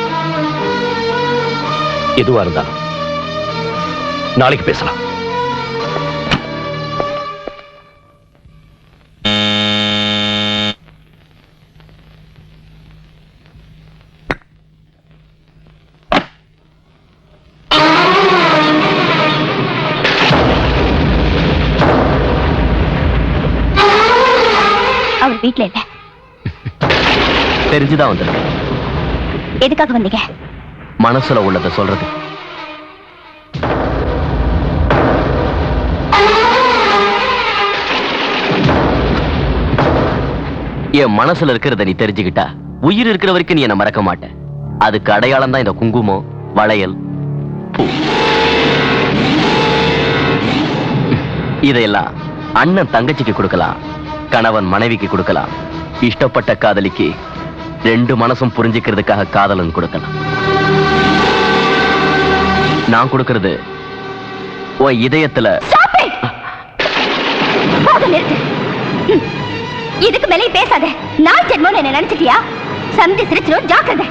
எதுவா இருந்தாலும் நாளைக்கு பேசலாம். அவர் வீட்ல இல்ல. தெரிஞ்சுதான் வந்திருக்கேன். எதுக்காக வந்தீங்க? மனசுல உள்ளதை சொல்றது. என் மனசுல இருக்கிறத நீ தெரிஞ்சுக்கிட்டா உயிர் இருக்கிற வரைக்கும் நீ என்ன மறக்க மாட்ட. அதுக்கு அடையாளம் தான் இந்த குங்குமம், வளையல், பூ. இதையெல்லாம் அண்ணன் தங்கச்சிக்கு கொடுக்கலாம், கணவன் மனைவிக்கு கொடுக்கலாம், இஷ்டப்பட்ட காதலிக்கு ரெண்டு மனசும் புரிஞ்சுக்கிறதுக்காக காதலன் கொடுக்கலாம். நான் கொடுக்கிறது உன் இதயத்துல. இதுக்கு மேலே பேசாத. நான் ஜென்மம் என்ன நினைச்சிட்டியா? சந்தி சிரிச்சிரும், ஜாக்கிரதை.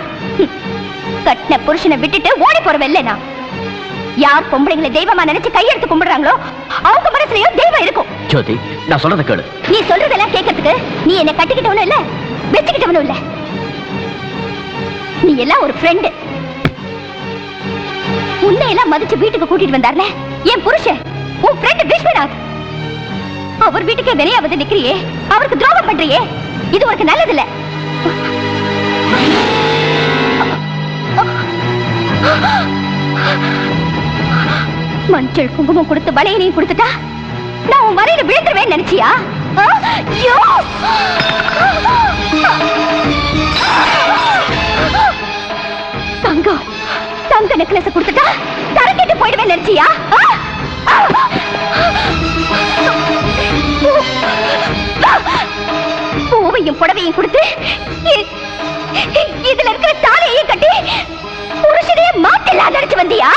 கட்டின புருஷனை விட்டுட்டு ஓடி போறவல்ல நான். யார் பொம்பளைங்களை தெய்வமா நினைச்சு கையெடுத்து கும்பிடுறாங்களோ அவங்க மனசுலயும் தெய்வம் இருக்கும். ஜோதி, நான் சொல்றத கேளு. நீ சொல்றதெல்லாம் கேட்கறதுக்கு நீ என்ன கட்டிக்கிட்டவனும் இல்ல, வச்சுக்கிட்டவனும் இல்ல. நீ எல்லாம் ஒரு ஃப்ரெண்டு. உன்னை எல்லாம் மதிச்சு வீட்டுக்கு கூட்டிட்டு வந்தார்ல என் புருஷன், உன் ஃப்ரெண்ட் விஸ்வநாத். அவர் வீட்டுக்கே வெளியாவது நிக்கிறியே, அவருக்கு துரோகம் பண்றியே, இது உனக்கு நல்லது இல்ல. மஞ்சள் குங்குமம் கொடுத்து வளையனையும் கொடுத்துட்டா நான் உன் வரையில விழுந்துருவேன் நினைச்சியா? தங்கம், தங்க நெக்லஸ் கொடுத்துட்டா தரக்கிட்டு போயிடுவேன் நினைச்சியா? பூவையும் புடவையும் கொடுத்து இதுல இருக்கிற தாலையையும் கட்டி புருஷனையே மாட்டெல்லாம் நினைச்சு வந்தியா?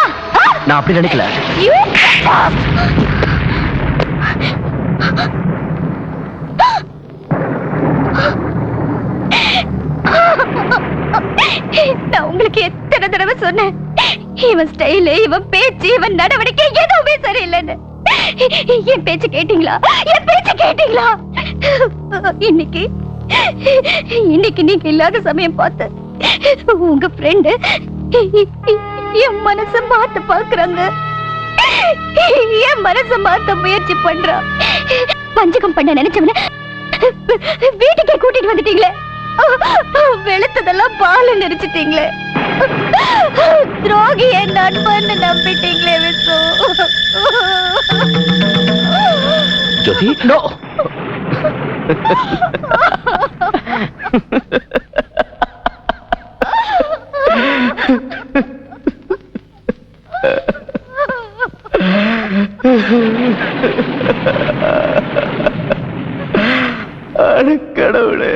நான் அப்படி நினைக்கல. நான் உங்களுக்கு எத்தனை தடவை சொன்னேன், இவன் ஸ்டைலு, இவன் பேச்சு, இவன் நடவடிக்கை எதுவுமே சரியில்லைன்னு. என் பேச்சு கேட்டீங்களா? என் பேச்சு கேட்டீங்களா? இன்னைக்கு நீங்க இல்லாத சமயம் பார்த்து உங்க ஃப்ரெண்டு என் மனச மாத்த பாக்குறாங்க, என் மனச மாத்த முயற்சி பண்றா. பஞ்சகம் பண்ண நினைச்சவன வீட்டுக்கே கூட்டிட்டு வந்துட்டீங்களே, வெளுத்ததெல்லாம் பால் நெரிச்சிட்டீங்களே, துரோகிய நண்பன்னு நம்பிட்டீங்களே விசு. ஜோதி, நோ. கடவுளே.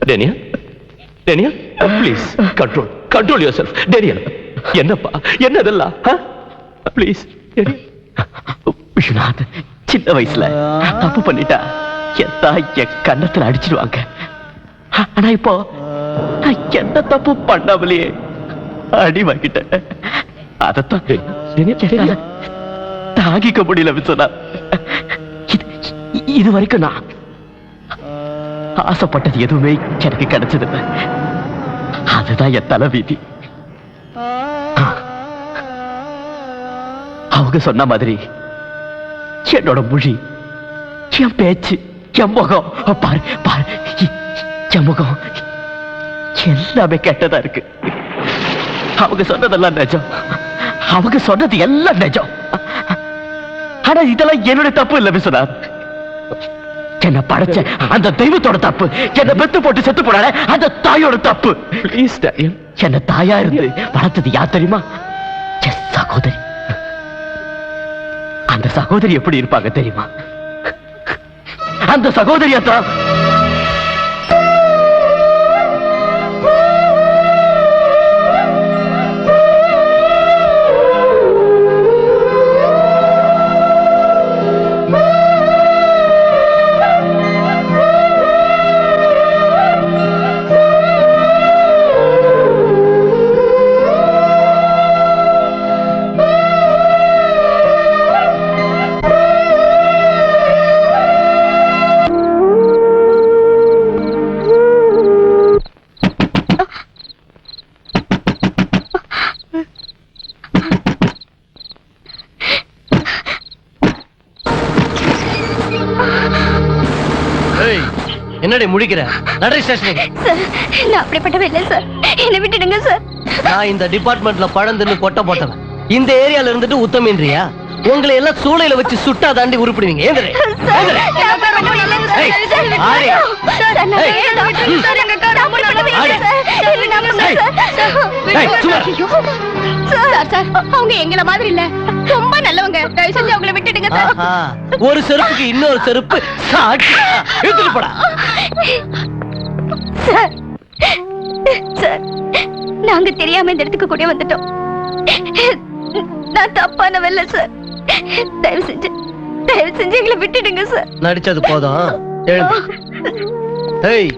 Daniel, Daniel, please control, control your self. Daniel, என்னப்பா என்னதெல்லாம்? ப்ளீஸ். விஸ்வநாத், சின்ன வயசுல தப்பு பண்ணிட்டா என் தாய் என் கண்ணத்துல அடிச்சிடுவாங்க. ஆனா இப்போ நான் எந்த தப்பு பண்ணாமலேயே அடி வாங்கிட்டேன். அதத்தான் தாங்கிக்க முடியல விஸ்வநாத். இது வரைக்கும் நான் ஆசைப்பட்டது எதுவுமே எனக்கு கிடைச்சது. அதுதான் என் தலைவிதி. அவங்க சொன்ன மாதிரி என்னோட மொழி, என் பேச்சு, என் முகம், பாரு பாரு, என் முகம் எல்லாமே கெட்டதா இருக்கு. அவங்க சொன்னதெல்லாம் நிஜம், அவங்க சொன்னது எல்லாம் நிஜம். ஆனா இதெல்லாம் என்னோட தப்பு இல்ல விஸ்வநாத். என்ன படைச்ச அந்த தெய்வத்தோட தப்பு, என்ன பெத்து போட்டு செத்து போனால அந்த தாயோட தப்பு. என்ன தாயா இருந்து வளர்த்தது யார் தெரியுமா? என் சகோதரி. அந்த சகோதரி எப்படி இருப்பாங்க தெரியுமா? அந்த சகோதரியத்தான் என்னடி முடிக்கிற? நடை ஸ்டேஷனுக்கு. சார், நான் அப்படிப்பட்டவே இல்லை சார், என்னை விட்டுடுங்க சார். நான் இந்த டிபார்ட்மெண்ட்ல பழந்துன்னு கொட்ட போட்டவன். இந்த ஏரியால இருந்துட்டு உத்தமின்றியா? உங்களை எல்லாம் சூளையில வச்சு சுட்டா தாண்டி உருப்பிடுவீங்க. ஏந்திரே. அவங்க எங்கள மாதிரி இல்ல, ரொம்ப நல்லவங்க. தயவு செஞ்சு அவங்கள விட்டுடுங்க சார். ஒரு செருப்புக்கு இன்னொரு செருப்பு சாட்சி. எடுத்துட்டு போடா. சார், சார், நாங்க தெரியாம இந்த இடத்துக்கு கூட வந்துட்டோம். நான் தப்பானவல்ல சார். தயவு செஞ்சு எங்களை விட்டுடுங்க சார். நடிச்சது போதும். எழுந்து. ஏய்,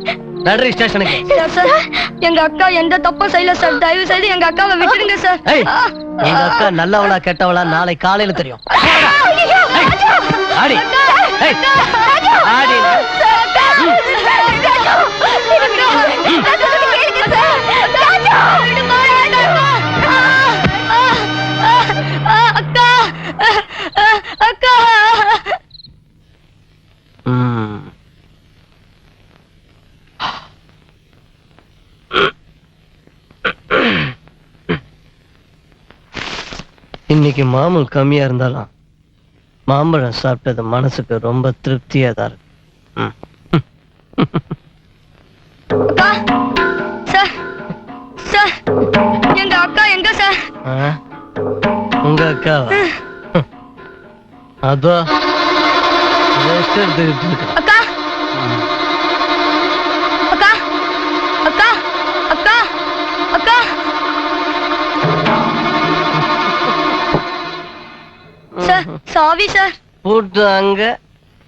நடரி ஸ்டேஷனுக்கு. சார், எங்க அக்கா எந்த தப்பும் செய்யல சார். தயவு செய்து எங்க அக்காவை விட்டுடுங்க சார். ஏய், எங்க அக்கா நல்லவளா கெட்டவளா நாளை காலையில தெரியும். ஆடி. ஏய், ஆடி. அக்கா, அக்கா. இன்னைக்கு மாமூல் கம்மியா இருந்தாலும் மாம்பழம் சாப்பிட்டது மனசுக்கு ரொம்ப திருப்தியா தான் இருக்கு. அக்கா, சார், சார், எங்க அக்கா எங்க சார்? உங்க அக்காவா? அதோ அக்கா, அக்கா, அக்கா, அக்கா, அக்கா. சார், சாவி சார். பூட்டு அங்க,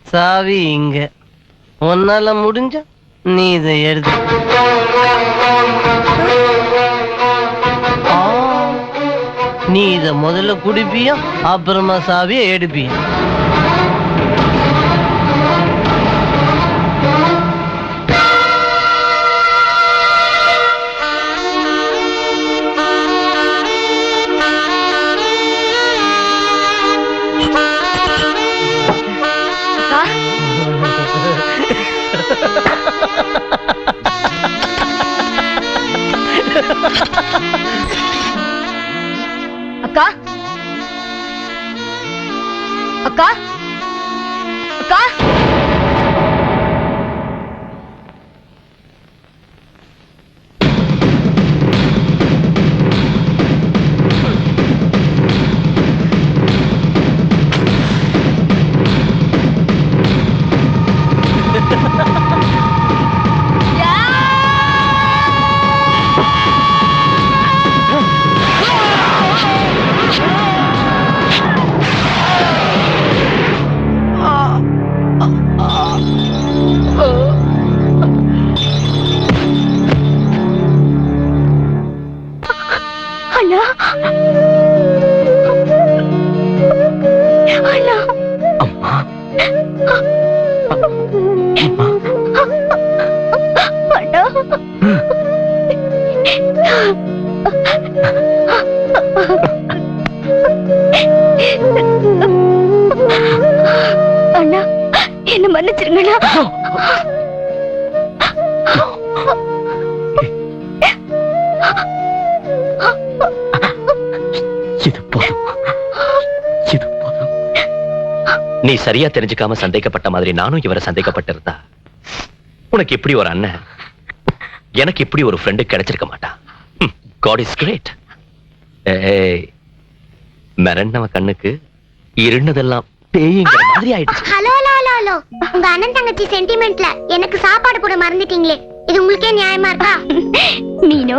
சாவி இங்க. உன்னால முடிஞ்ச நீ இதை எழுது. நீ இத முதல்ல குடிப்பியா, அப்புறமா சாவியை எடுப்பியா? அக்கா, அக்கா, அக்கா. அண்ணா, அண்ணா. அம்மா, அண்ணா. அண்ணா, என்ன மன்னிச்சிருங்கண்ணா. இது போதும், இது போதும். நீ சரியா தெரிஞ்சுக்காம சந்தேகப்பட்ட மாதிரி நானும் இவரை சந்தேகப்பட்டிருந்தா உனக்கு இப்படி ஒரு அண்ணன், எனக்கு இப்படி ஒரு ஃப்ரெண்டு கிடைச்சிருக்க மாட்டான். God is great. மிரண்டவ கண்ணுக்கு இருண்டதெல்லாம் பேய்ங்கிற மாதிரி ஆயிடுச்சு. Hello hello hello hello. உங்க அண்ணன் தங்கச்சி சென்டிமெண்ட்ல எனக்கு சாப்பாடு போட மறந்துட்டீங்களே, இது உங்களுக்கே நியாயமா இருக்கா? மீனு,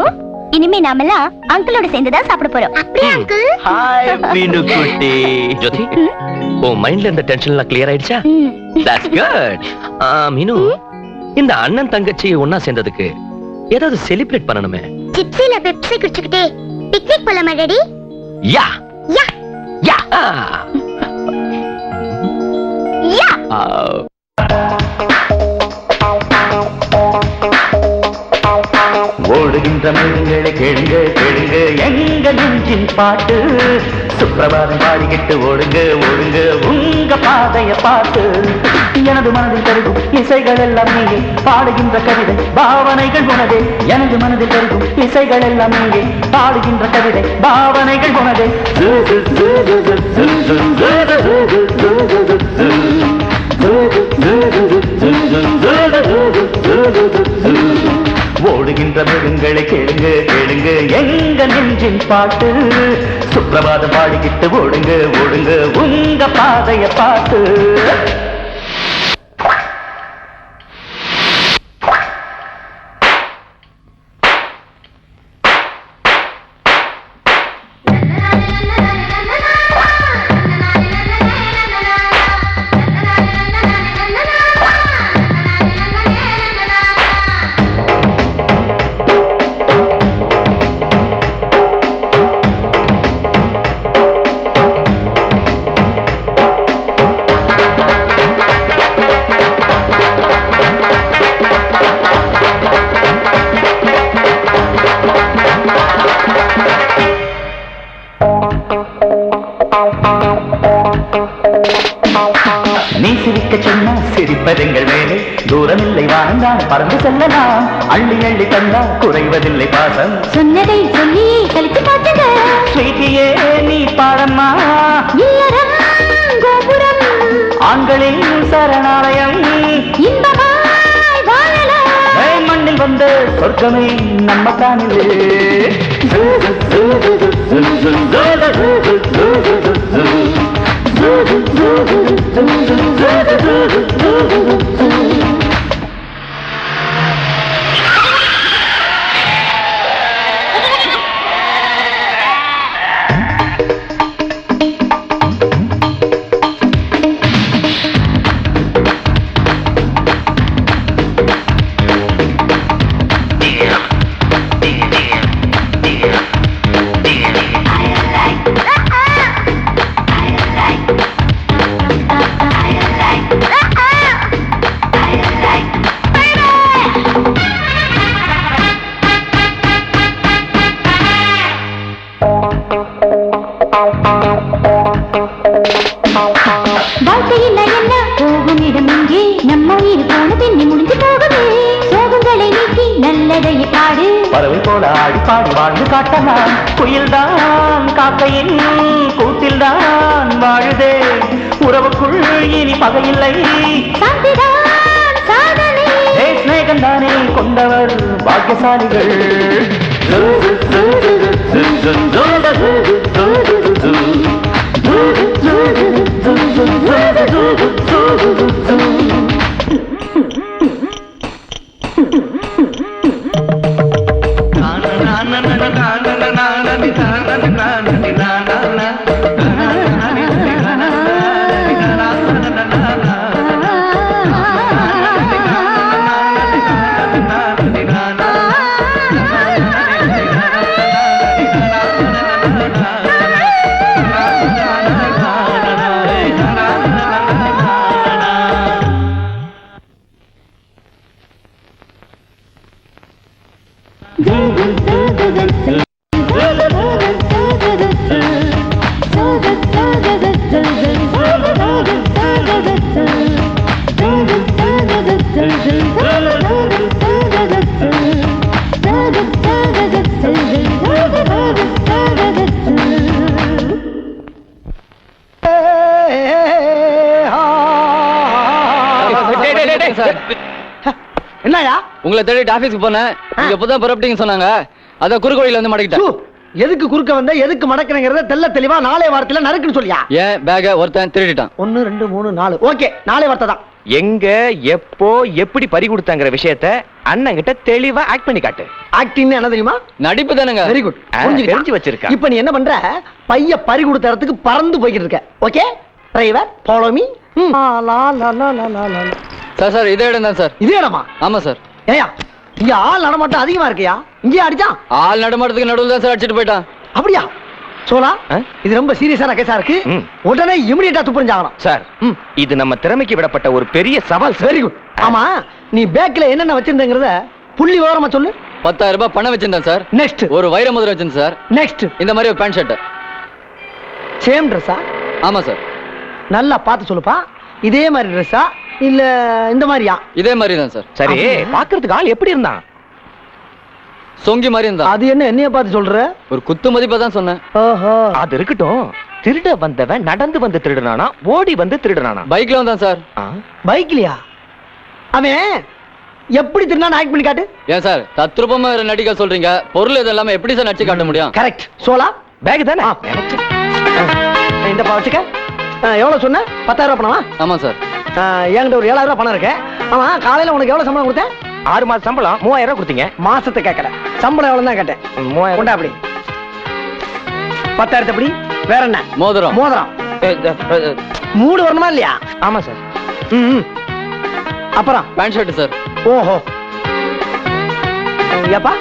இனிமே நாமெல்லாம் அங்கிளோட சேர்ந்துதான் சாப்பிட போறோம். அப்படியே அங்கிள்? ஹாய் மீனு குட்டி. ஜோதி, உன் மைண்ட்ல இந்த டென்ஷன் எல்லாம் கிளியர் ஆயிடுச்சா? That's good. மீனு, இந்த அண்ணன் தங்கச்சி ஒன்னா சேர்ந்ததுக்கு ஏதாவது செலிப்ரேட் பண்ணணுமே. ஜிப்சில பெப்சி குடிச்சுக்கிட்டே பிக்னிக் போலாமா டாடி? யா யா யா யா. ஓடுகின்ற மயில்களை கேளுங்க கேளுங்க எங்க நெஞ்சின் பாட்டு. சுப்பிரபாதம் பாடிக்கிட்டு ஓடுங்க ஓடுங்க உங்க பாதைய பார்த்து எனது மனதில் பெருகும் இசைகள் எல்லாம் நீயே பாடுகின்ற கவிதை பாவனைகள் உனதே எனது மனதில் பெருகும் இசைகள் எல்லாம் நீயே பாடுகின்ற கவிதை பாவனைகள் உனதே ஓடுகின்ற மிருகங்களை கேளுங்க கேளுங்க எங்க நெஞ்சின் பாட்டு சுப்பிரபாதம் பாடிக்கிட்டு ஓடுங்க ஓடுங்க உங்க பாதைய பார்த்து நீ சிரிக்க சொன்னா சிரிப்பதெங்கள் வேலை தூரமில்லை வாழ்ந்தான் பறந்து செல்லலாம் அள்ளி அள்ளி தந்தா குறைவதில்லை பாசம் சொன்னதை சொல்லி கழித்து பார்த்தது ஸ்வீட்டியே நீ பாடம்மா கோபுரம் ஆண்களின் சரணாலயம் இன்பமாய் வாழலாம் மண்ணில் வந்த சொர்க்கமே நம்ம காணிலே வாழ்க்கையில் என்ன போகும் இடம் இங்கே நம்ம உயிர் போன பின்னி முடிஞ்சு போகுது சோகங்களை நீக்கி நல்லதையை பாடு பறவை போல ஆடி பாடி வாழ்ந்து காட்டலாம் குயில்தான் காக்கையின் கூட்டில்தான் வாழுதே உறவுக்குள் இனி பகையில்லை சாந்திதான் சாதனை ஸ்நேகந்தானே கொண்டவர் பாக்கியசாலிகள் என்னயா உங்களை தேடி ஆபீஸ்க்கு போனேன் நீங்க இப்பதான் புறப்பட்டீங்க சொன்னாங்க அத குறுக்கு வழியில வந்து மாட்டிக்கிட்டேன் எதுக்கு குறுக்க வந்த எதுக்கு மடக்கணுங்கிறத தெல்ல தெளிவா நாளை வாரத்துல நறுக்குன்னு சொல்லியா ஏன் பேக ஒருத்தன் திருடிட்டான் 1 2 3 4 ஓகே நாளை வார்த்தை தான் எங்க எப்போ எப்படி பறி கொடுத்தாங்கிற விஷயத்த அண்ணன் கிட்ட தெளிவா ஆக்ட் பண்ணி காட்டு ஆக்டிங் என்ன தெரியுமா நடிப்பு தானுங்க வெரி குட் தெரிஞ்சு வச்சிருக்க இப்போ நீ என்ன பண்ற பைய பறி கொடுத்த இடத்துக்கு பறந்து போய்கிட்டு இருக்க okay driver follow me sir sir இதே இடம் தான் சார் இதே இடமா ஆமா சார் ஏயா இங்க ஆள் நடமாட்டம் அதிகமா இருக்கியா இங்கே அடிச்சான் ஆள் நடமாட்டத்துக்கு நடுவில் தான் சார் அடிச்சிட்டு போயிட்டான் அப்படியா சோலா இது ரொம்ப சீரியஸான கேஸா இருக்கு உடனே இமிடியேட்டா துப்புரிஞ்சாகணும் சார் இது நம்ம திறமைக்கு விடப்பட்ட ஒரு பெரிய சவால் வெரி குட் ஆமா நீ பேக்ல என்னென்ன வச்சிருந்தங்கறத புள்ளி விவரமா சொல்லு 10,000 ரூபாய் பணம் வச்சிருந்தேன் சார் நெக்ஸ்ட் ஒரு வைர மோதிரம் வச்சிருந்தேன் சார் நெக்ஸ்ட் இந்த மாதிரி ஒரு பேண்ட் ஷர்ட் சேம் ட்ரெஸ்ஸா ஆமா சார் நல்லா பார்த்து சொல்லுப்பா. இதே மாதிரி ட்ரெஸ்ஸா இல்ல இந்த மாதிரியா? இதே மாதிரி தான் சார். சரி பாக்குறதுக்கு ஆள் எப்படி இருந்தான்? சொங்கி மாதிரி இருந்தா. அது என்ன என்னைய பார்த்து சொல்ற? ஒரு குத்து மதிப்பா தான் சொன்னேன். ஓஹோ. அது இருக்கட்டும். திருட வந்தவன் நடந்து வந்து திருடுனானா ஓடி வந்து திருடுனானா? பைக்ல வந்தான் சார். பைக்லயா? அவன் எப்படி திருநான் ஆக்ட் பண்ணி காட்டு. ஏன் சார் தத்ரூபமா நடிக்க சொல்றீங்க? பொருள் இது எல்லாமே எப்படி சார் நடிச்சு காட்ட முடியும்? கரெக்ட். சோலா பேக் தானே? இந்த வச்சுக்க. எவ்வளவு சொன்ன? 10,000 ரூபாய் பணமா? ஆமா சார். என்கிட்ட ஒரு 7,000 ரூபாய் பணம் இருக்கு. ஆமா, காலையில உனக்கு எவ்வளவு சம்பளம் கொடுத்தேன்? 6 மாசம் சம்பளம் 3000 ரூபாய் கொடுத்தீங்க. மாசத்தை கேட்கல, சம்பளம் எவ்வளவு தான் கேட்டேன். 3000 கொண்டா அப்படி. 10,000 அப்படி. வேற என்ன? மோதிரம். மோதிரம் 3 வரணுமா இல்லையா? ஆமா சார். அப்புறம் பேண்ட் ஷர்ட் சார். ஓஹோ. ஏப்பா,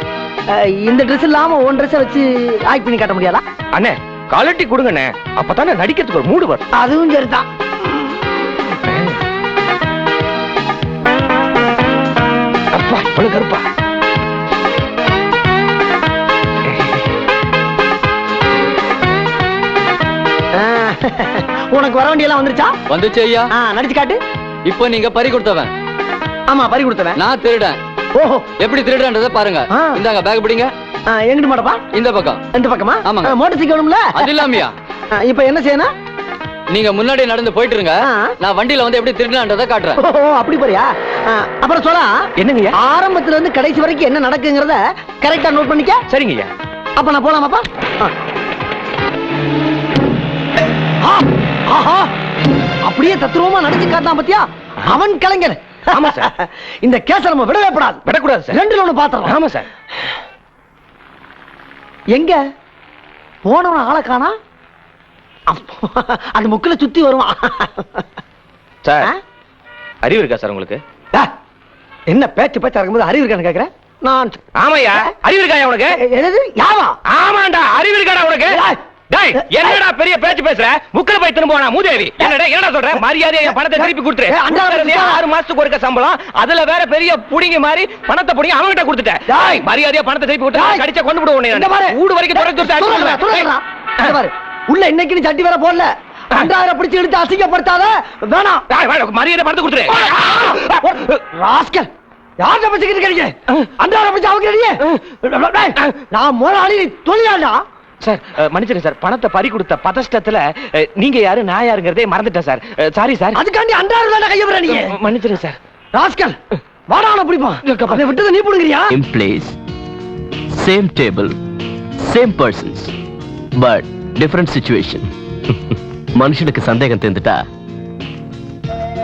இந்த ட்ரெஸ் இல்லாம உன் ட்ரெஸ் வச்சு ஆக்ட் பண்ணி காட்ட முடியாதா? அண்ணே குவாலிட்டி கொடுங்கண்ணே, அப்பதானே நடிக்கிறதுக்கு ஒரு மூடு வரும். அதுவும் சரிதான். அப்பா இவ்வளவு கருப்பா. உனக்கு வர வேண்டியெல்லாம் வந்துருச்சா? வந்துச்சு ஐயா. நடிச்சு காட்டு. இப்போ நீங்க பறி கொடுத்தவன். ஆமா, பறி கொடுத்தவன். நான் திருடன். ஓஹோ. எப்படி திருடன்றத பாருங்க. இந்தாங்க பேக் பிடிங்க. எங்கிட்டு மாட்டப்பா? இந்த பக்கம். இந்த பக்கமா? ஆமாங்க. மோட்டர் சைக்கிள் வேணும்ல? அது இல்லாமையா? இப்ப என்ன செய்யணும்? நீங்க முன்னாடி நடந்து போயிட்டு இருங்க. நான் வண்டியில வந்து எப்படி திருடன்றத காட்டுறேன். ஓஹோ, அப்படி போறியா? அப்புறம் சொல்ல என்னங்கய்யா? ஆரம்பத்துல இருந்து கடைசி வரைக்கும் என்ன நடக்குங்கிறத கரெக்டா நோட் பண்ணிக்க. சரிங்கய்யா. அப்ப நான் போலாமாப்பா? ஆஹா, அப்படியே தத்ரூபமா நடிச்சு காட்டான் பத்தியா? அவன் கலைஞர். ஆமா சார். இந்த கேஸ நம்ம விடவே கூடாது. விடக்கூடாது சார். 2ல 1 பாத்துறோம். ஆமா சார். எங்க போனவன் ஆளை காணா? அந்த முக்கில சுத்தி வருவான். சார் அறிவு இருக்கா சார் உங்களுக்கு? என்ன பேச்சு பேச்சா இருக்கும்போது அறிவு இருக்கான்னு கேக்குறேன் நான். ஆமாய்யா, அறிவு இருக்கா உனக்கு? என்னது? யாவா? ஆமாண்டா, அறிவு இருக்காடா உனக்கு? டேய், என்னடா பெரிய பேச்சு பேசுற? முக்கல போய் திரும்புவானா மூதேவி? என்னடா சொல்ற? மரியாதையா என் பணத்தை திருப்பி கொடுத்துரு. 6 மாசத்துக்கு ஒருக்க சம்பளம், அதுல வேற பெரிய புடிங்கி மாதிரி பணத்தை புடிங்கி அவன்கிட்ட கொடுத்துட்டேன். டேய், மரியாதையா பணத்தை திருப்பி கொடுத்து கடிச்ச கொண்டு விடுவோம். ஊடு வரைக்கும் துரத்து. உள்ள இன்னைக்கு நீ சட்டி வேற போடல. 2000 பிடிச்சு எடுத்து அசிங்கப்படுத்தாத. வேணாம், மரியாதை பணத்தை கொடுத்துரு. ராஸ்கல், யார்கிட்ட பேசிக்கிட்டு இருக்கீங்க? 2000 பிடிச்சு அவங்க நான் முதலாளி, நீ தொழிலாளா? சார் மன்னிச்சிருங்க சார், பணத்தை பறி கொடுத்த பதஷ்டத்துல நீங்க யாரு நான் யாருங்கிறதே மறந்துட்டேன் சார். Sorry sir. அதுக்காண்டி 2000 கைய வர நீங்க? மன்னிச்சிருங்க சார். ராஸ்கல், வாடான பிடிப்பா. அதை விட்டத நீ புடுங்கறியா? Same place, same table, same persons, but different situation. மனுஷனுக்கு சந்தேகம் தீர்ந்துட்டா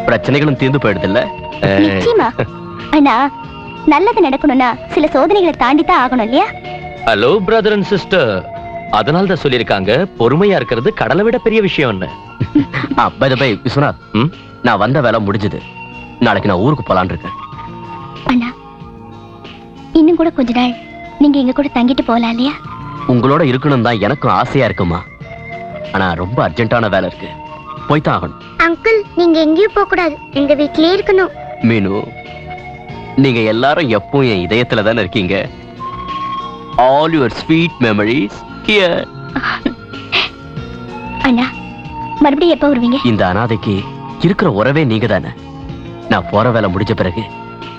பிரச்சனைகளும் தீர்ந்து போயிடுது இல்ல? நிச்சயமா. ஆனா நல்லது நடக்கணும்னா சில சோதனைகளை தாண்டி தான் ஆகணும் இல்லையா? ஹலோ பிரதர் அண்ட் சிஸ்டர், அதனால தான் சொல்லியிருக்காங்க பொறுமையா இருக்கிறது கடலை விட பெரிய விஷயம். பை தி பை விஸ்வநாத், நான் வந்த வேலை முடிஞ்சது. நாளைக்கு நான் ஊருக்கு போலான்னு இருக்கேன். அண்ணா, இன்னும் கூட கொஞ்ச நாள் நீங்க எங்க கூட தங்கிட்டு போலாம் இல்லையா? உங்களோட இருக்கணும் தான் எனக்கும் ஆசையா இருக்குமா. ஆனா ரொம்ப அர்ஜென்ட்டான வேலை இருக்கு, போய்தான் ஆகணும். அங்கிள், நீங்க எங்கேயும் போக கூடாது, எங்க வீட்லயே இருக்கணும். மீனு, நீங்க எல்லாரும் எப்பவும் என் இதயத்துல தானே இருக்கீங்க. All your sweet memories here. அண்ணா, மறுபடியும் எப்ப வருவீங்க? இந்த அனாதைக்கு இருக்கிற உறவே நீங்க தானே. நான் போற வேலை முடிஞ்ச பிறகு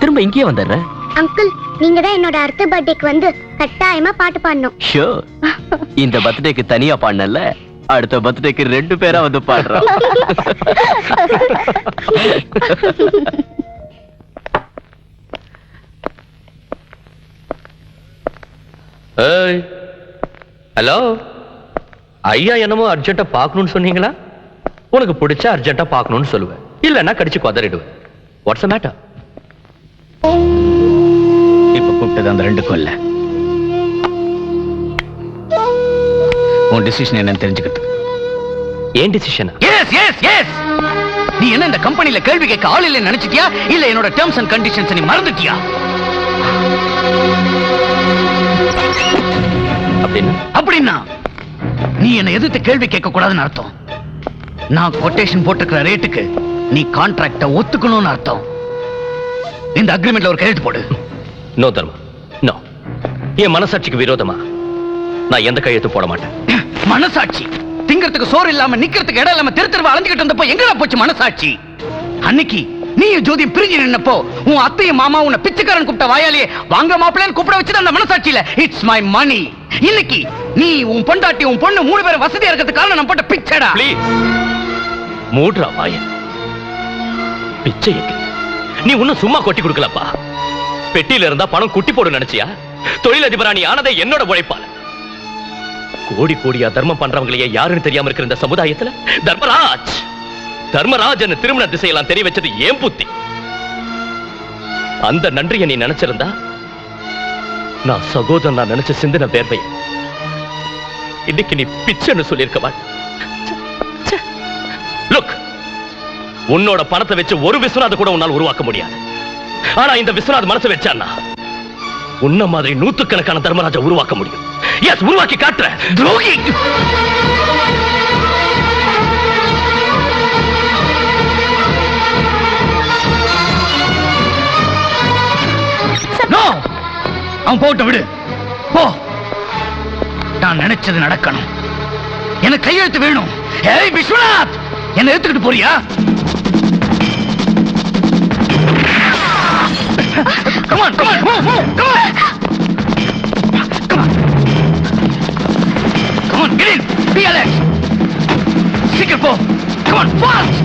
திரும்ப இங்கேயே வந்துடுறேன். அங்கிள், நீங்க தான் என்னோட அடுத்த பர்த்டேக்கு வந்து கட்டாயமா பாட்டு பாடணும். ஷூர். இந்த பர்த்டேக்கு தனியா பாடனல்ல, அடுத்த பர்த்டேக்கு 2 பேரா வந்து பாடுறோம். ஹலோ ஐயா, என்னமோ அர்ஜென்ட்டா பார்க்கணும்னு சொன்னீங்களா? உனக்கு பிடிச்சா அர்ஜென்ட்டா பார்க்கணும்னு சொல்லுவேன், இல்லன்னா கடிச்சு கொதறிடுவேன். What's the matter? இப்ப கூப்பிட்டது அந்த 2 கொல்ல. உன் டிசிஷன் என்னன்னு தெரிஞ்சுக்கிட்டு. ஏன் டிசிஷன்? S S S. நீ என்ன இந்த கம்பெனில கேள்வி கேட்க ஆள் இல்லைன்னு நினைச்சிட்டியா, இல்ல என்னோட டெர்ம்ஸ் அண்ட் கண்டிஷன்ஸ் நீ மறந்துட்டியா? அப்படின்னா நீ என்ன எதிர்த்து கேள்வி கேட்க கூடாதுன்னு அர்த்தம். நான் கொட்டேஷன் போட்டுக்கிற ரேட்டுக்கு நீ கான்ட்ராக்ட ஒத்துக்கணும்னு அர்த்தம். இந்த அக்ரிமெண்ட்ல ஒரு கையெழுத்து போடு. நோ தர்மா, நோ. என் மனசாட்சிக்கு விரோதமா நான் எந்த கையெழுத்து போட மாட்டேன். மனசாட்சி திங்கிறதுக்கு சோறு இல்லாம நிக்கிறதுக்கு இடம் இல்லாம தெரு அலைஞ்சுக்கிட்டு இருந்தப்போ எங்கடா போச்சு மனசாட்சி? அன்னைக்கு நீ ஜோதியும் பிரிஞ்சு நின்னப்போ உன் அத்தையும் மாமா உன்னை பிச்சைக்காரன் கூப்பிட்ட வாயாலே வாங்க மாப்பிள்ளைன்னு கூப்பிட வச்சது அந்த மனசாட்சியில. It's my money. இன்னைக்கு நீ உன் பொண்டாட்டி உன் பொண்ணு 3 பேரும் வசதியா இருக்கிறதுக்கு காரணம் நான் போட்ட பிச்சைடா. ப்ளீஸ் மூட்ரா வாய. பிச்சை எங்க? நீ இன்னும் சும்மா கொட்டி கொடுக்கலப்பா. பெட்டியில இருந்தா பணம் குட்டி போடு நினைச்சியா? தொழிலதிபரா நீ ஆனதை என்னோட உழைப்பால. கோடி கோடியா தர்மம் பண்றவங்களையே யாருன்னு தெரியாம இருக்கிற இந்த சமுதாயத்துல தர்மராஜ் திருமண திசையெல்லாம் தெரிய வச்சது ஏன் புத்தி. அந்த நன்றியை நீ நினைச்சிருந்தா நான் சகோதரன் நான் நினைச்ச சிந்தனை வேர்வை இன்னைக்கு நீ பிச்சைன்னு சொல்லியிருக்க. லுக், உன்னோட பணத்தை வச்சு ஒரு விஸ்வநாத கூட உன்னால் உருவாக்க முடியாது. ஆனா இந்த விஸ்வநாத் மனசை வச்சான்னா உன்ன மாதிரி 100கணக்கான தர்மராஜா உருவாக்க முடியும். எஸ், உருவாக்கி காட்டுற துரோகி. அவன் போட்டு விடு போ. நான் நினைச்சது நடக்கணும். எனக்கு கையெழுத்து வேணும். ஏய் விஸ்வநாத், என்ன எடுத்துக்கிட்டு போறியா? Come on, come on, move, move, come on. Come on. Come on, get in. Be alert. Secret pole. Come on, fast.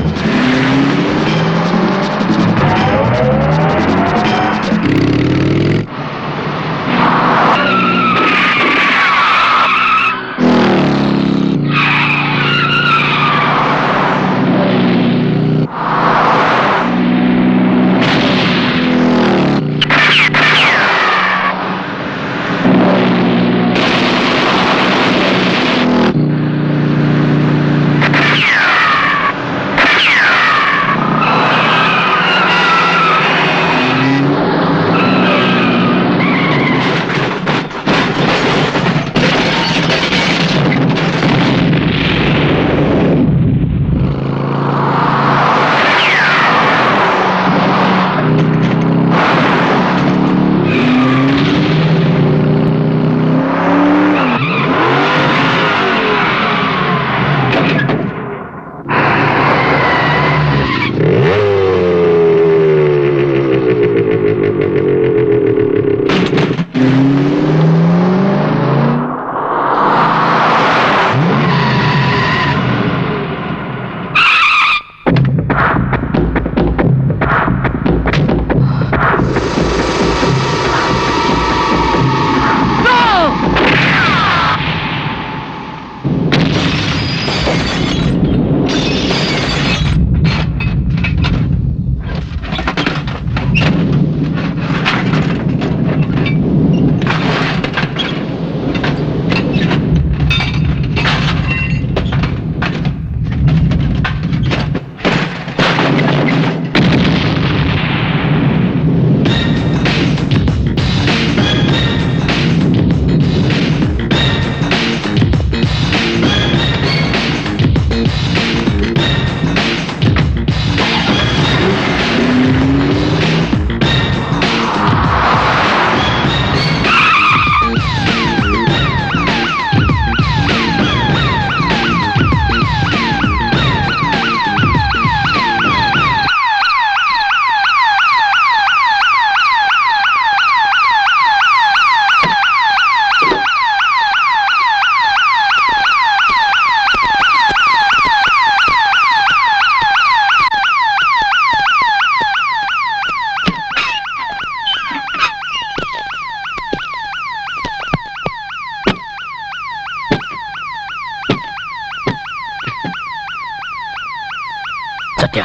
Sathya,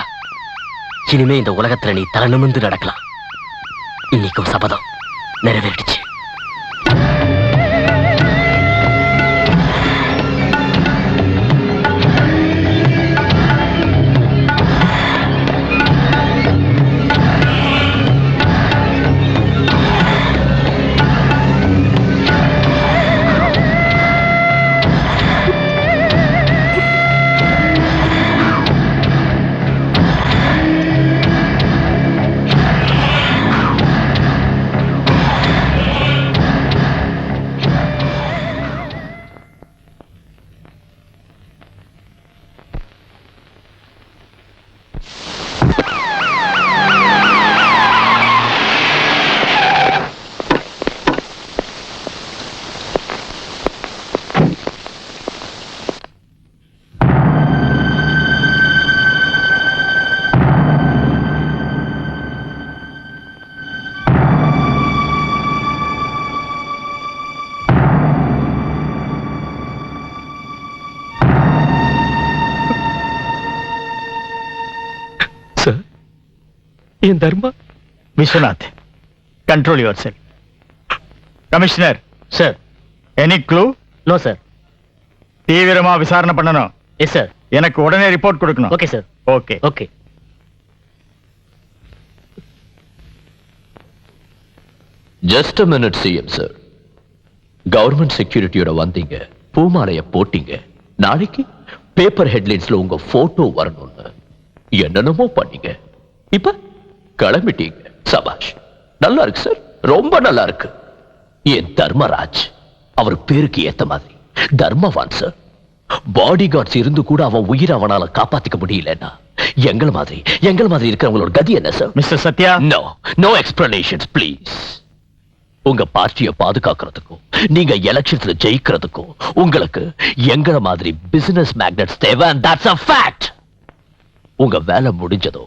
இனிமே இந்த உலகத்துல நீ தலை நிமிர்ந்து நடக்கலாம். இன்னைக்கும் சபதம் நிறைவேறிடுச்சு. என் Dharma. Viswanath, control yourself. Commissioner sir. Any clue? No sir. தீவிரமா விசாரணை பண்ணணும். Yes sir. எனக்கு உடனே ரிப்போர்ட் கொடுக்கணும். Okay sir. Okay. Okay. Just a minute CM sir. Government செக்யூரிட்டியோட வந்தீங்க, பூமாலைய போட்டீங்க, நாளைக்கு பேப்பர் ஹெட்லைன்ஸ்ல உங்க போட்டோ வரணும்னு என்னென்னமோ பண்ணீங்க. இப்ப கிளம்பிட்டீங்க. சபாஷ், நல்லா இருக்கு சார், ரொம்ப நல்லா இருக்கு. என் தர்மராஜ் அவர் பேருக்கு ஏத்த மாதிரி தர்மவான் சார். பாடி கார்ட்ஸ் இருந்து கூட அவன் உயிரை அவனால காப்பாத்திக்க முடியலன்னா எங்கள் மாதிரி இருக்கிறவங்களோட கதி என்ன sir? Mister Sathya, no no explanations please. உங்க பார்ட்டியை பாதுகாக்கிறதுக்கும் நீங்க எலெக்ஷன்ஸ்ல ஜெயிக்கிறதுக்கும் உங்களுக்கு எங்களை மாதிரி பிசினஸ் மேக்னட்ஸ் தேவை. and that's a fact. உங்க வேலை முடிஞ்சதோ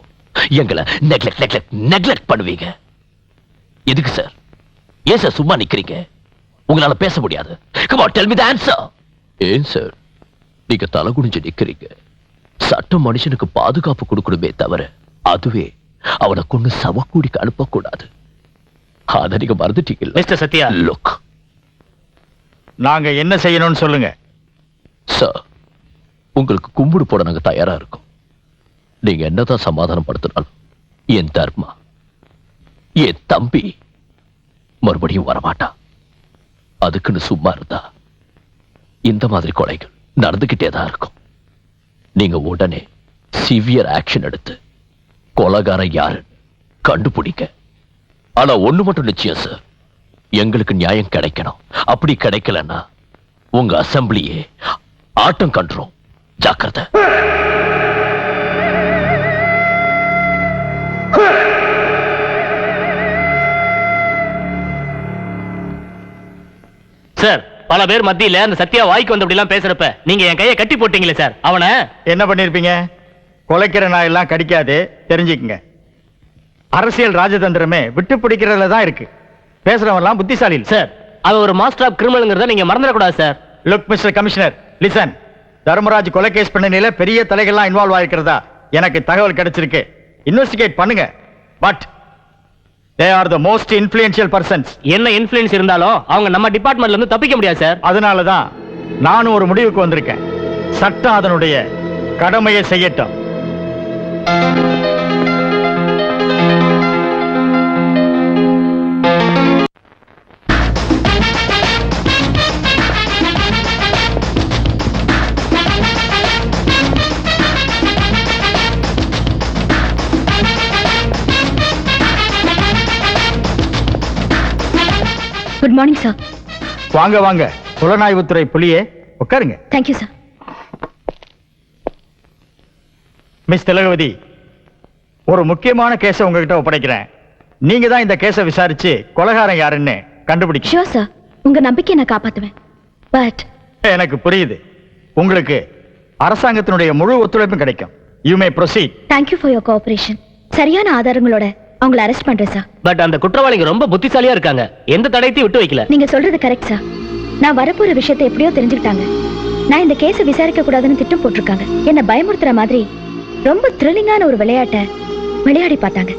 எங்களை நெக்லெக்ட் பண்ணுவீங்க. எதுக்கு சார்? ஏன் சார் சும்மா நிக்கிறீங்க? உங்களால பேச முடியாது. come on tell me the answer. ஏன் சார் நீங்க தலை குனிஞ்சு நிக்கிறீங்க? சட்டம் மனுஷனுக்கு பாதுகாப்பு கொடுக்கணுமே தவிர அதுவே அவனை கொண்டு சவக்கூடிக்கு அனுப்பக்கூடாது. அதை நீங்க மறந்துட்டீங்க. மிஸ்டர் சத்யா, லுக், நாங்க என்ன செய்யணும்னு சொல்லுங்க. சார், உங்களுக்கு கும்பிடு போட நாங்க தயாரா இருக்கோம். நீங்க என்னதான் சமாதானம் படுத்தினாலும் என் தர்மா, என் தம்பி மறுபடியும் வரமாட்டான். அதுக்குன்னு சும்மா இருந்தா இந்த மாதிரி கொலைகள் நடந்துகிட்டே தான் இருக்கும். நீங்க உடனே சிவியர் ஆக்ஷன் எடுத்து கொலைகாரன் யாருன்னு கண்டுபிடிக்க. ஆனா ஒண்ணு மட்டும் நிச்சயம் சார், எங்களுக்கு நியாயம் கிடைக்கணும். அப்படி கிடைக்கலன்னா உங்க அசம்பிளியே ஆட்டம் கண்டுரும். ஜாக்கிரதை. சார், பல பேர் மத்தியில அந்த சத்யா வாய்க்கு வந்தபடி எல்லாம் பேசுறப்ப நீங்க என் கையை கட்டி போட்டீங்களே சார். அவனை என்ன பண்ணிருப்பீங்க? கொலைக்கிற நாய் எல்லாம் கடிக்காது, தெரிஞ்சுக்குங்க. அரசியல் ராஜதந்திரமே விட்டு பிடிக்கிறதுல தான் இருக்கு. பேசுறவன்லாம் புத்திசாலி இல்ல. சார், அவ ஒரு மாஸ்டர் ஆஃப் கிரிமினல்ங்கிறத நீங்க மறந்துடக்கூடாது sir. Look mister commissioner, listen. Dharmaraj கொலை கேஸ் பண்ணனில பெரிய தலைகள்லாம் இன்வால்வ் ஆயிருக்கிறதா எனக்கு தகவல் கிடைச்சிருக்கு. இன்வெஸ்டிகேட் பண்ணுங்க. But they are the most influential persons. என்ன இன்ஃப்ளூயன்ஸ் இருந்தாலும் அவங்க நம்ம டிபார்ட்மெண்ட்ல இருந்து தப்பிக்க முடியாது சார். அதனால தான் நானும் ஒரு முடிவுக்கு வந்திருக்கேன். சட்டம் அதனுடைய கடமையை செய்யட்டும். Good morning sir. வாங்க வாங்க, புலனாய்வுத்துறை புலியே, உட்காருங்க. Thank you sir. மிஸ் திலகவதி, ஒரு முக்கியமான கேஸை உங்ககிட்ட ஒப்படைக்கிறேன். நீங்க தான் இந்த கேஸை விசாரிச்சு கொலைகாரன் யாருன்னு கண்டுபிடிக்க. ஷூர் சார், உங்க நம்பிக்கையை நான் காப்பாத்துவேன். பட் எனக்கு புரியுது, உங்களுக்கு அரசாங்கத்தினுடைய முழு ஒத்துழைப்பும் கிடைக்கும். You may proceed. Thank you for your cooperation. சரியான ஆதாரங்களோட அவங்களை அரெஸ்ட் பண்றேன் சார். பட் அந்த குற்றவாளிங்க ரொம்ப புத்திசாலியா இருக்காங்க. எந்த தடயத்தையும் விட்டு வைக்கல. நீங்க சொல்றது கரெக்ட் சார். நான் வரப்போற விஷயத்தை எப்படியோ தெரிஞ்சுக்கிட்டாங்க. நான் இந்த கேஸை விசாரிக்க கூடாதுன்னு திட்டம் போட்டிருக்காங்க. என்ன பயமுறுத்துற மாதிரி ரொம்ப த்ரில்லிங்கான ஒரு விளையாட்டை விளையாடி பார்த்தாங்க.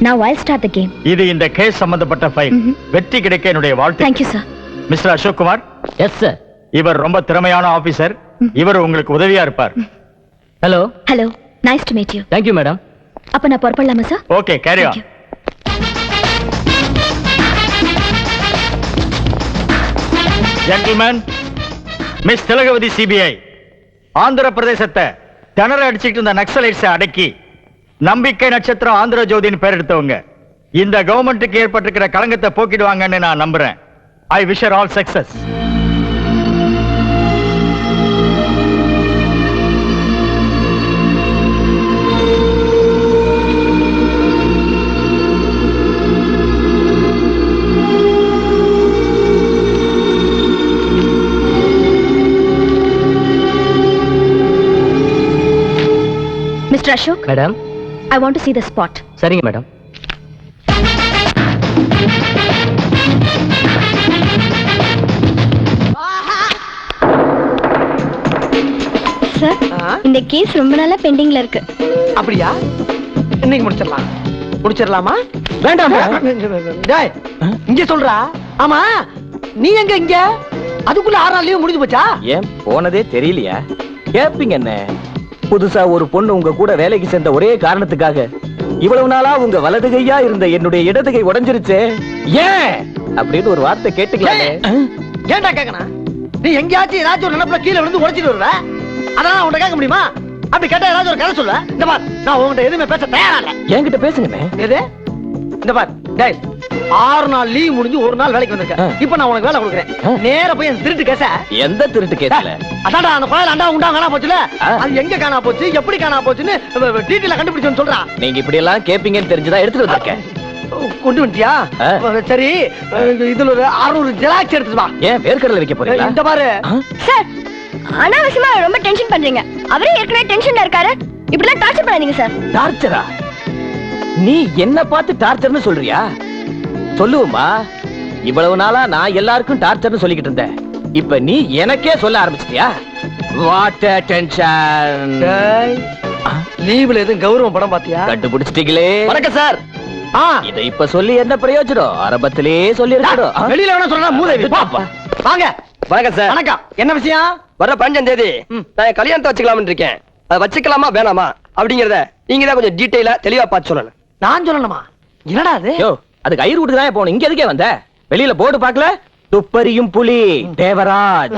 Now I'll start the game. இது இந்த கேஸ் சம்பந்தப்பட்ட ஃபைல். வெற்றி கிடைக்க என்னுடைய வாழ்த்து. Thank you sir. Mister Ashok Kumar. Yes sir. இவர் ரொம்ப திறமையான ஆபீசர். இவர் உங்களுக்கு உதவியா இருப்பார். Hello. Hello. Nice to meet you. Thank you madam. அப்ப நான் புறப்படலாமா சார்? Okay, carry on. Gentleman, miss Thilagavathi CBI Andhra பிரதேசத்தை திணற அடிச்சுட்டு இருந்த நக்சலைட்ஸை அடக்கி நம்பிக்கை நட்சத்திரம் ஆந்திர ஜோதின்னு பேர் எடுத்தவங்க. இந்த கவர்மெண்ட்டுக்கு ஏற்பட்டிருக்கிற களங்கத்தை போக்கிடுவாங்கன்னு நான் நம்புறேன். I wish her all success. Mr. Ashok, madam. I want to see the spot. சரிங்க மேடம். சார், இந்த கேஸ் ரொம்ப நாளா பெண்டிங்ல இருக்கு. அப்படியா? இன்னைக்கு முடிச்சிடலாம். முடிச்சிடலாமா? வேண்டாம் டேய், இங்க சொல்றா. ஆமா, நீ எங்க இங்க? அதுக்குள்ள 6 நாள் லீவ் முடிஞ்சு போச்சா? ஏன் போனதே தெரியலையா? கேப்பீங்க என்ன? புதுசா ஒரு பொண்ணு உங்க கூட வேலைக்கு சேர்ந்த ஒரே காரணத்துக்காக இவ்வளவு நாளா உங்க வலது கையா இருந்த என்னுடைய இடது கை உடைஞ்சிருச்சு. ஏன் அப்படின்னு ஒரு வார்த்தை கேட்டுக்கலாமே. ஏன்டா கேக்கணும்? நீ எங்கேயாச்சும் ஏதாச்சும் ஒரு நிலப்புல கீழே விழுந்து உடைச்சிட்டு வருவ. அதெல்லாம் உன்கிட்ட கேட்க முடியுமா? அப்படி கேட்டா ஏதாச்சும் ஒரு கதை சொல்ல. இந்த பார், நான் உன்கிட்ட எதுவுமே பேச தயாரா இல்ல. என்கிட்ட பேசுங்க. எது? இந்த பார், டேய், 6 நாள் லீவ் முடிஞ்சு 1 நாள் வேலைக்கு வந்திருக்கேன். இப்போ நான் உனக்கு வேலை கொடுக்குறேன். நேரா போய் அந்த திருட்டு கேஸ. எந்த திருட்டு கேஸ்ல? அதான்டா அந்த கோயில் அண்டா உண்டா காணா போச்சுல. அது எங்க காணா போச்சு, எப்படி காணா போச்சுன்னு டீட்டெயிலா கண்டுபிடிச்சோன்னு சொல்றான். நீங்க இப்படி எல்லாம் கேப்பீங்கன்னு தெரிஞ்சுதான் எடுத்துட்டு வந்திருக்கேன். கொண்டு வந்துட்டியா? சரி, இதுல ஒரு 600 ஜெராக்ஸ் எடுத்துட்டு வா. ஏன் வேர்க்கடலை வைக்க போறீங்களா? இந்த பாரு சார், அனாவசியமா ரொம்ப டென்ஷன் பண்றீங்க. அவரே ஏற்கனவே டென்ஷன்ல இருக்காரு. இப்படிலாம் டார்ச்சர் பண்ணாதீங்க சார். டார்ச்சரா? நீ என்ன பார்த்து டார்ச்சர்னு சொல்றியா? சொல்லுவோமா? இவ்வளவு நாளா நான் எல்லாருக்கும் டார்ச்சர்னு சொல்லிக்கிட்டு இருந்தேன். இப்ப நீ எனக்கே சொல்ல ஆரம்பிச்சிட்டியா? What tension. லீவ்ல எதுவும் கௌரவம் படம் பாத்தியா? கண்டுபிடிச்சிட்டீங்களே. வணக்கம் சார். இதை இப்ப சொல்லி என்ன பிரயோஜனம்? ஆரம்பத்திலே சொல்லி இருக்கணும். வெளியில வேணா சொல்றா மூதேவி. வாங்க. வணக்கம் சார். வணக்கம். என்ன விஷயம்? வர 15ஆம் தேதி நான் என் கல்யாணத்தை வச்சுக்கலாம்னு இருக்கேன். அதை வச்சுக்கலாமா வேணாமா அப்படிங்கறத நீங்க தான் கொஞ்சம் டீடைலா தெளிவா பார்த்து சொல்லணும். நான் சொல்லணுமா? என்னடா அது? யோ, அதுக்கு ஐயர் வீட்டுக்கு தான் போகணும். இங்க எதுக்கே வந்த? வெளியில போர்டு பார்க்கல? துப்பறியும் புலி தேவராஜ்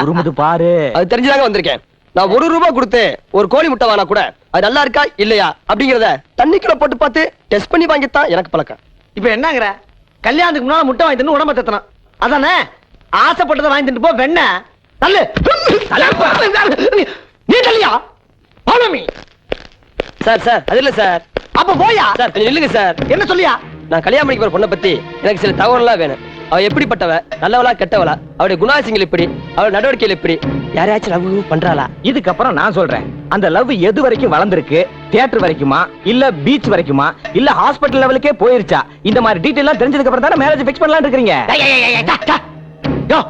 உருமுது பாரு. அது தெரிஞ்சுதாங்க வந்திருக்கேன். நான் 1 ரூபாய் கொடுத்து ஒரு கோழி முட்டை வாங்கினா கூட அது நல்லா இருக்கா இல்லையா அப்படிங்கறத தண்ணிக்குள்ள போட்டு பார்த்து டெஸ்ட் பண்ணி வாங்கித்தான் எனக்கு பழக்கம். இப்ப என்னங்கற? கல்யாணத்துக்கு முன்னால முட்டை வாங்கி தின்னு உடம்ப தத்தணும் அதானே? ஆசைப்பட்டதை வாங்கி தின்னு போ. வெண்ண தள்ளு. நீ தள்ளியா? follow me. சார் சார் அது இல்ல சார். அப்ப போயா? சார் கொஞ்சம் நில்லுங்க சார். என்ன சொல்லியா? நான் கல்யாணம் பண்ணிக்க போற பொண்ணை பத்தி எனக்கு சில தகவல்லாம் வேணும். அவ எப்படிப்பட்டவ, நல்லவளா கெட்டவளா, அவருடைய குணாசிங்கள் எப்படி, அவள் நடவடிக்கைகள் எப்படி, யாரையாச்சும் லவ் பண்றாளா? இதுக்கப்புறம் நான் சொல்றேன். அந்த லவ் எது வரைக்கும் வளர்ந்திருக்கு? தியேட்டர் வரைக்குமா, இல்ல பீச் வரைக்குமா, இல்ல ஹாஸ்பிடல் லெவலுக்கே போயிருச்சா? இந்த மாதிரி டீடைல்லாம் தெரிஞ்சதுக்கு அப்புறம் தானே மேரேஜ் ஃபிக்ஸ் பண்ணலாம்னு இருக்கீங்க. யோ,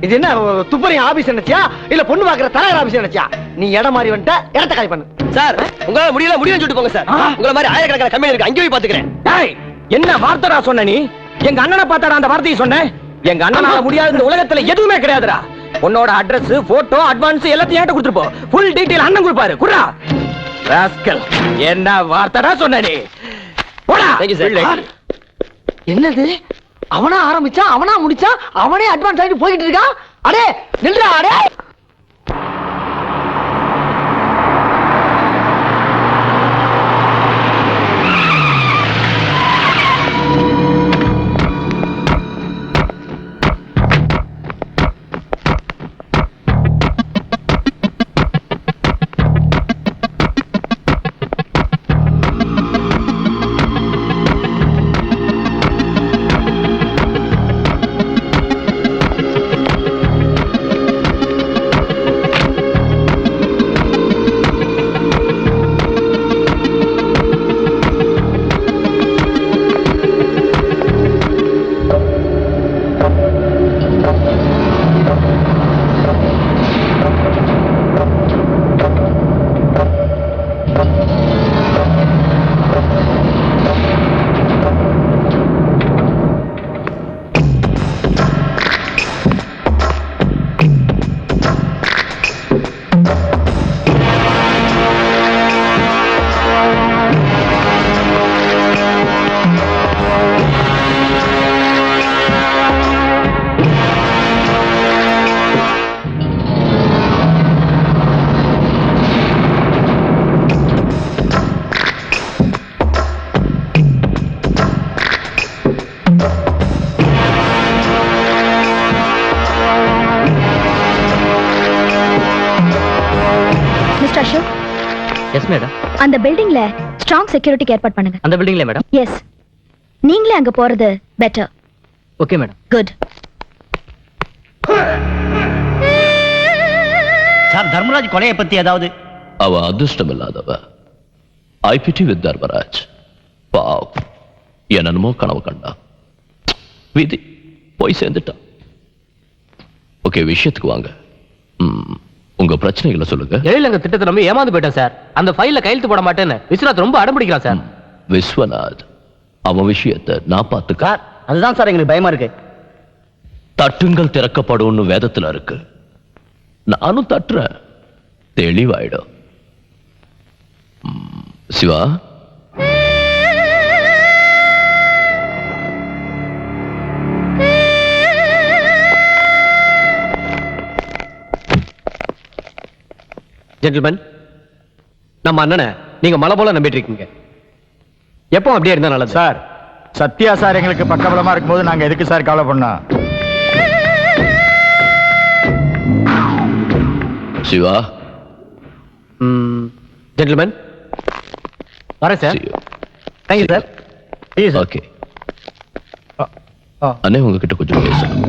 இது என்ன துப்பறி ஆபீஸ் நினைச்சியா இல்ல பொண்ணு பாக்குற தலைவர் ஆபீஸ் நினைச்சியா? நீ இடம் மாறி வந்துட்ட, இடத்த காலி பண்ணு. சார் உங்களால முடியல முடியும்னு சொல்லிட்டு போங்க சார். உங்கள மாதிரி ஆயிரக்கணக்கான கம்பெனி இருக்கு, அங்கேயே பாத்துக்கிறேன். டேய், என்ன வார்த்தைடா சொன்ன நீ? எங்க அண்ணனை பார்த்தாடா அந்த வார்த்தையை சொன்னேன். எங்க அண்ணனால முடியாத இந்த உலகத்துல எதுவுமே கிடையாதுடா. உன்னோட அட்ரஸ், போட்டோ, அட்வான்ஸ் எல்லாத்தையும் ஏட்ட கொடுத்துட்டு போ. ஃபுல் டீடைல் அண்ணன் கொடுப்பாரு. குறா ராஸ்கல், என்ன வார்த்தைடா சொன்ன நீ? போடா. என்னது? அவனா ஆரம்பிச்சா, அவனா முடிச்சா, அவனே அட்வான்ஸ் ஆகிட்டு போயிட்டு இருக்கான். அடே நில்றா. அடே எஸ் மேடம். அந்த பில்டிங்ல ஸ்ட்ராங் செக்யூரிட்டிக்கு ஏற்பாடு பண்ணுங்க. அந்த பில்டிங்ல மேடம்? எஸ், நீங்களே அங்க போறது better. Okay madam. Good. Sir, Dharmaraj கொலையை பத்தி ஏதாவது? அவ அதிர்ஷ்டம் இல்லாதவ. ஐ பிட்டி வித் தர்மராஜ். பாவ், என்னமோ கனவு கண்டா, விதி போய் சேர்ந்துட்டான். ஓகே, விஷயத்துக்கு வாங்க. உங்க பிரச்சனைகளை சொல்லுங்க. எழிலங்க திட்டத்தை நம்பி ஏமாந்து போயிட்டேன் சார். அந்த ஃபைல்ல கையெழுத்து போட மாட்டேன்னு விஸ்வநாத் ரொம்ப அடம்பிடிக்கிறான் சார். விஸ்வநாத் அவன் விஷயத்தை நான் பார்த்துக்க. அதுதான் சார் எங்களுக்கு பயமா இருக்கு. தட்டுங்கள் திறக்கப்படும் வேதத்துல இருக்கு. நானும் தட்டுறேன், தெளிவாயிடும். சிவா, ஜென்டில்மேன், நம்ம அண்ணனை நீங்க மலை போல நம்பிட்டு இருக்கீங்க. எப்போ அப்படியே இருந்தா நல்லது சார். சத்யா சார் எங்களுக்கு பக்கபலமா இருக்கும்போது நாங்க எதுக்கு சார் கவலை பண்ணோம்? சிவா. ஜென்டில்மேன், வரேன் சார். Thank you sir. ஓகே. அண்ணே உங்ககிட்ட கொஞ்சம் பேசணும்.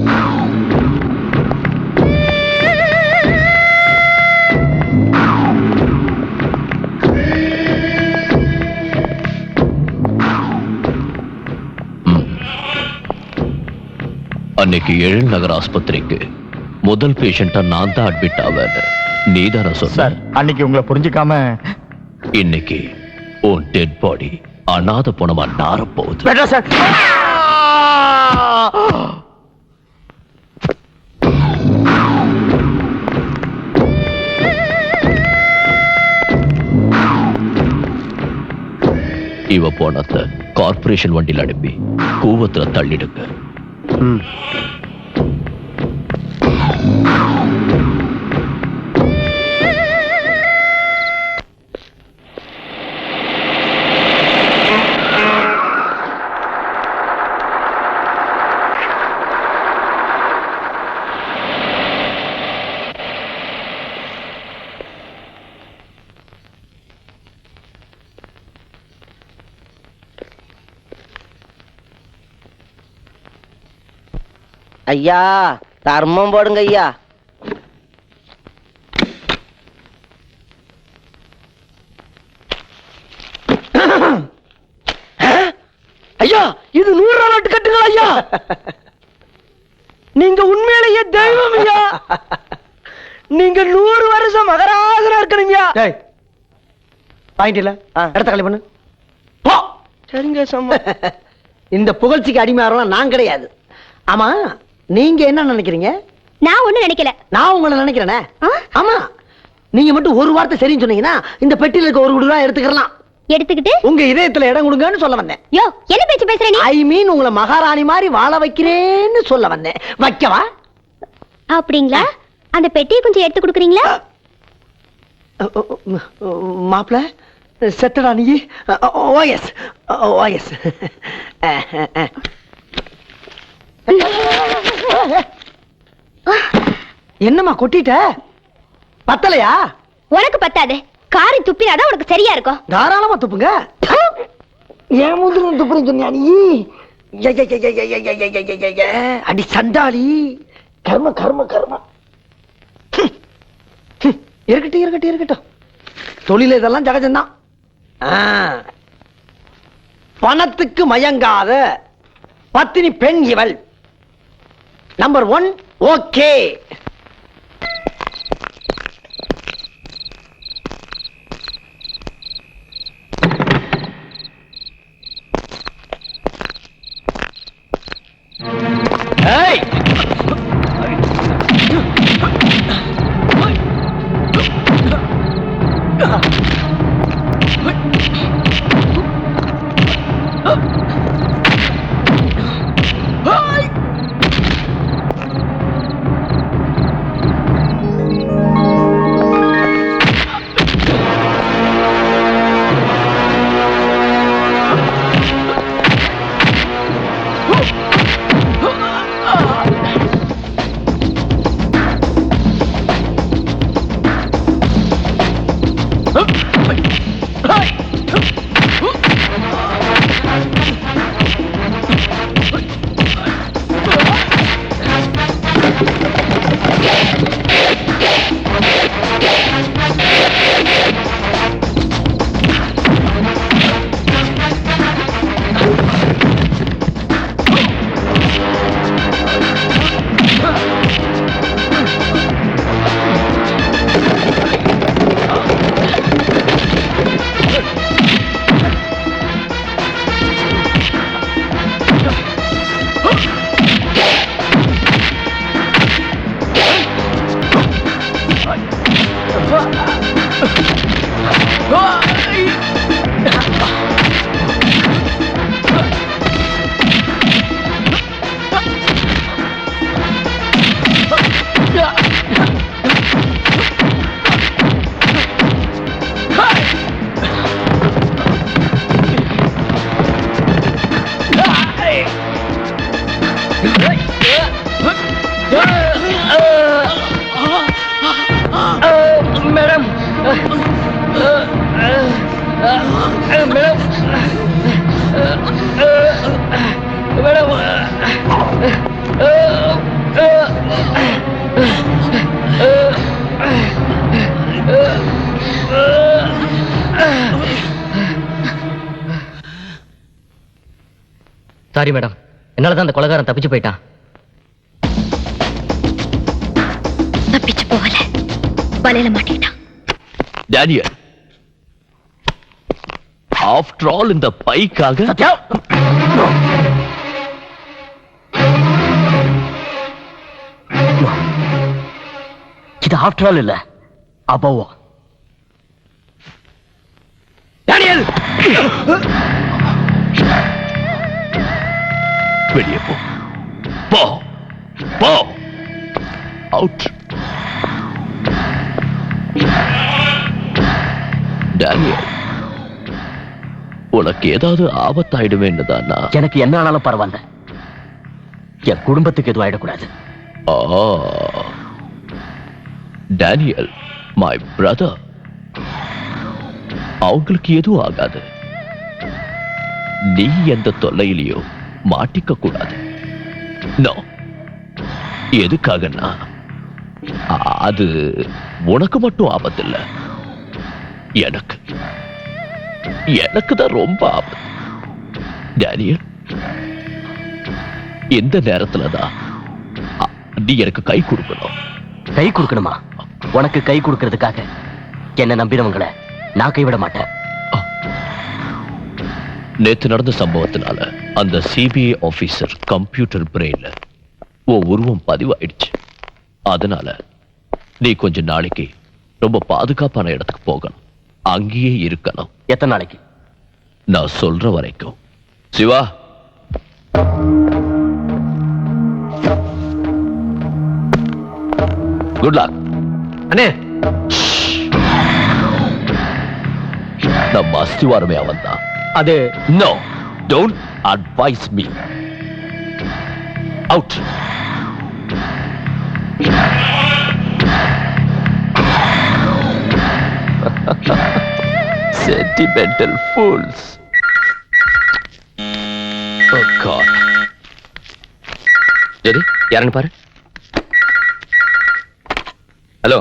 அன்னைக்கு எழில்நகர் ஆஸ்பத்திரிக்கு முதல் பேஷண்டா நான் தான் அட்மிட் ஆவேன். நீதான சொன்ன சார். அன்னைக்கு உங்களை புரிஞ்சுக்காம இன்னைக்கு உன் டெட் பாடி அனாத போனமா நார போகுது. சார். இவ போனத கார்பரேஷன் வண்டியில் அனுப்பி கூவத்துல தள்ளிடுங்க. ஐயா, தர்மம் போடுங்க ஐயா. ஐயா, இது 100 நோட்டு கட்டுங்கள் ஐயா. நீங்க உண்மையிலேயே தெய்வம் ஐயா. நீங்க 100 வருஷம் மகராசனா இருக்கணுங்க. பாயிண்ட் இல்ல, இடத்த காலி பண்ணு. சரிங்க சம்மா. இந்த புகழ்ச்சிக்கு அடிமையாரலாம் நான் கிடையாது. ஆமா, நீங்க என்ன நினைக்கிறீங்க? நான் ஒண்ணு நினைக்கல. நான் உங்களை நினைக்கிறேனே. ஆமா, நீங்க மட்டும் ஒரு வார்த்தை சரின்னு சொன்னீங்கன்னா இந்த பெட்டியில இருக்க 1 கோடி ரூபாய் எடுத்துக்கலாம். எடுத்துக்கிட்டு உங்க இதயத்துல இடம் கொடுங்கன்னு சொல்ல வந்தேன். யோ, என்ன பேச்சு பேசுற நீ? ஐ மீன், உங்களை மகாராணி மாதிரி வாழ வைக்கிறேன்னு சொல்ல வந்தேன். வைக்கவா? அப்படிங்களா? அந்த பெட்டியை கொஞ்சம் எடுத்து கொடுக்குறீங்களா? மாப்பிள செத்தடா நீ. OS OS. என்னம்மா கொட்டிட்ட? பத்தலையா? உனக்கு பத்தாது. காரி துப்பினாதான் உனக்கு சரியா இருக்கும். தாராளமா துப்புங்க. ஏன் முந்திரம் துப்புறேன்னு சொன்னியா நீ? அடி சண்டாளி. கர்ம கர்ம கர்ம. இருக்கட்டும் இருக்கட்டும் இருக்கட்டும். தொழில இதெல்லாம் ஜகஜம்தான். பணத்துக்கு மயங்காத பத்தினி பெண் இவள். Number 1 okay. சாரி மேடம், என்னாலதான் அந்த கொலைகாரன் தப்பிச்சு போயிட்டான். தப்பிச்சு போகல, வலையில மாட்டிக்கிட்டான். டேனியல், ஆஃப்டர் ஆல் இந்த பைக்காக இது ஆஃப்டர் ஆல் இல்ல, அபவா. டேனியல், வெளியே போ, போ, போ, அவுட். டேனியல், உனக்கு ஏதாவது ஆபத்தாயிடுவேன்னு தானா? எனக்கு என்ன ஆனாலும் பரவாயில்ல, என் குடும்பத்துக்கு எதுவும் ஆயிடக்கூடாது. டேனியல், மை பிரதர், அவங்களுக்கு எதுவும் ஆகாது. நீ எந்த தொல்லையிலையோ மாட்டிக்க கூடாது. நோ, எதுக்காகன்னா அது உனக்கு மட்டும் ஆபத்து இல்ல, எனக்கு தான் ரொம்ப ஆபத்து. டேனியல், இந்த நேரத்துலதான் நீ எனக்கு கை கொடுக்கணும். கை கொடுக்கணுமா? உனக்கு கை கொடுக்கறதுக்காக என்ன நம்பினவங்களை நான் கைவிட மாட்டேன். நேத்து நடந்த சம்பவத்தினால அந்த சிபிஐ ஆபீசர் கம்ப்யூட்டர் பிரெயின்ல உருவம் பதிவாயிடுச்சு. அதனால நீ கொஞ்ச நாளைக்கு ரொம்ப பாதுகாப்பான இடத்துக்கு போகணும், அங்கேயே இருக்கணும். எத்தனை நாளைக்கு? நான் சொல்ற வரைக்கும். Siva, good luck. அண்ணே, நம்ம அஸ்திவாரமே அவன் தான். அது no, don't advise me. Out. Sentimental fools. Oh God. Jothi, யாருன்னு பாரு. Hello.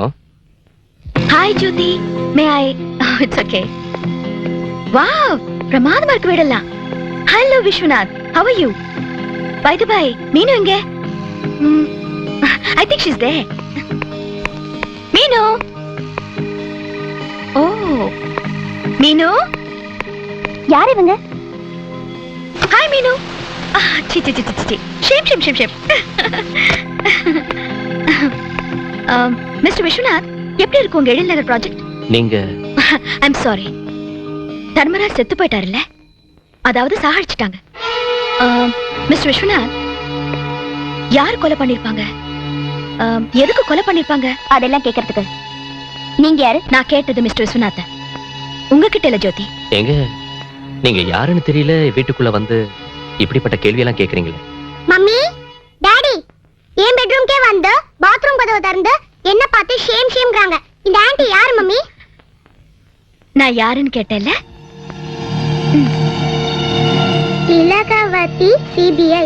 Hi Jothi, may I? It's okay. Wow, பிரமாதமா இருக்கு வீடெல்லாம். Hello Viswanath, how are you? By the by, Meenu எங்க? I think she is there. Meenu. Oh, Meenu. யார் இவங்க? ஹாய் மீனு. சி சி சி சி சி. Shame shame shame shame. Mister Viswanath, எப்படி இருக்கு உங்க எழில் நகர் ப்ராஜெக்ட்? நீங்க ஐம் சாரி, தர்மராஜ் செத்து போயிட்டாருல்ல, அதாவது சாகடிச்சிட்டாங்க. மிஸ்டர் விஸ்வநாத், யார் கொலை பண்ணிருப்பாங்க? எதுக்கு கொலை பண்ணிருப்பாங்க? அதெல்லாம் கேட்கறதுக்கு நீங்க யாரு? நான் கேட்டது மிஸ்டர் விஸ்வநாத், உங்ககிட்ட இல்ல ஜோதி. எங்க நீங்க யாருன்னு தெரியல, வீட்டுக்குள்ள வந்து இப்படிப்பட்ட கேள்வி எல்லாம் கேக்குறீங்களே. மம்மி, டாடி, என் பெட்ரூம்க்கே வந்து பாத்ரூம் கதவை திறந்து என்ன பார்த்து ஷேம் ஷேம்ங்கறாங்க. இந்த ஆன்ட்டி யார் மம்மி? நான் யாருன்னு கேட்டேன்ல. இலகவதி, சிபிஐ.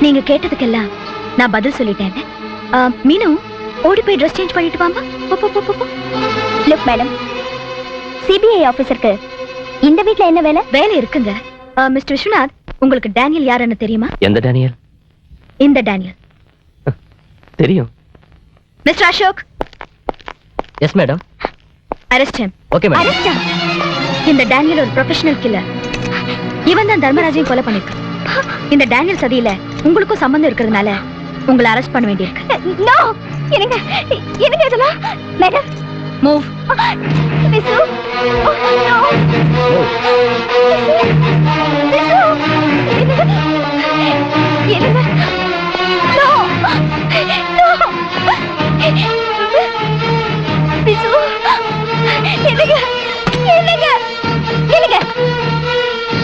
நீங்க கேட்டதுக்கெல்லாம் நான் பதில் சொல்லிட்டேன். மீனு, ஓடி போய் ட்ரெஸ் சேஞ்ச் பண்ணிட்டு வாமா. லுக் மேடம், சிபிஐ ஆபீசருக்கு இந்த வீட்ல என்ன வேலை? வேலை இருக்குங்க. மிஸ்டர் விஸ்வநாத், உங்களுக்கு டேனியல் யாருன்னு தெரியுமா? எந்த டேனியல்? இந்த டேனியல். தெரியும். Mister Ashok. Yes madam. Arrest him. Okay madam. Arrest. இந்த டேனியல் ஒரு ப்ரொஃபஷனல் கில்லர். இவன் தான் தர்மராஜையும் கொலை பண்ணிருக்கான். இந்த டேனியல் சதியில உங்களுக்கும் சம்பந்தம் இருக்கிறதுனால உங்களை அரெஸ்ட் பண்ண வேண்டியிருக்கு. நோ, என்னங்க என்னங்க இதெல்லாம்? Madam, move. Visu, no. Visu, என்னங்க? No, no. விசு, என்னங்க? என்னங்க? என்னங்க?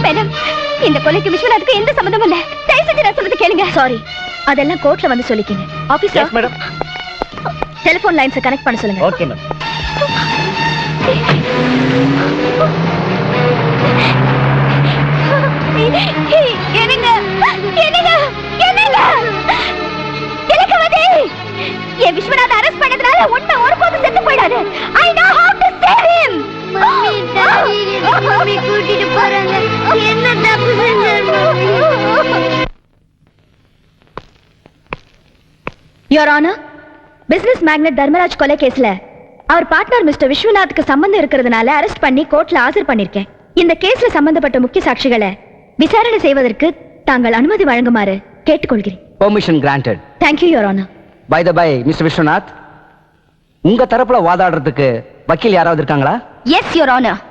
மேடம், இந்த கொலைக்கு விஸ்வநாத்துக்கு எந்த சம்பந்தமும் இல்ல. தயவு செஞ்சு நான் சொல்றது கேளுங்க. சாரி, அதெல்லாம் கோர்ட்ல வந்து சொல்லிக்கீங்க. Officer, madam, telephone lines connect பண்ண சொல்லுங்க. Okay madam. Your honour, business magnate Dharmaraj கொலை கேஸ்ல அவர் பார்ட்னர் மிஸ்டர் விஸ்வநாத்துக்கு சம்பந்தம் இருக்கிறதுனால அரெஸ்ட் பண்ணி கோர்ட்ல ஆஜர் பண்ணிருக்கேன். இந்த கேஸ்ல சம்பந்தப்பட்ட முக்கிய சாட்சிகளை விசாரணை செய்வதற்கு தாங்கள் அனுமதி வழங்குமாறு கேட்டுக்கொள்கிறேன். Permission granted. Thank you your honour. By the by mister Viswanath, உங்க தரப்புல வாதாடுறதுக்கு வக்கீல் யாராவது இருக்காங்களா? Yes your honour.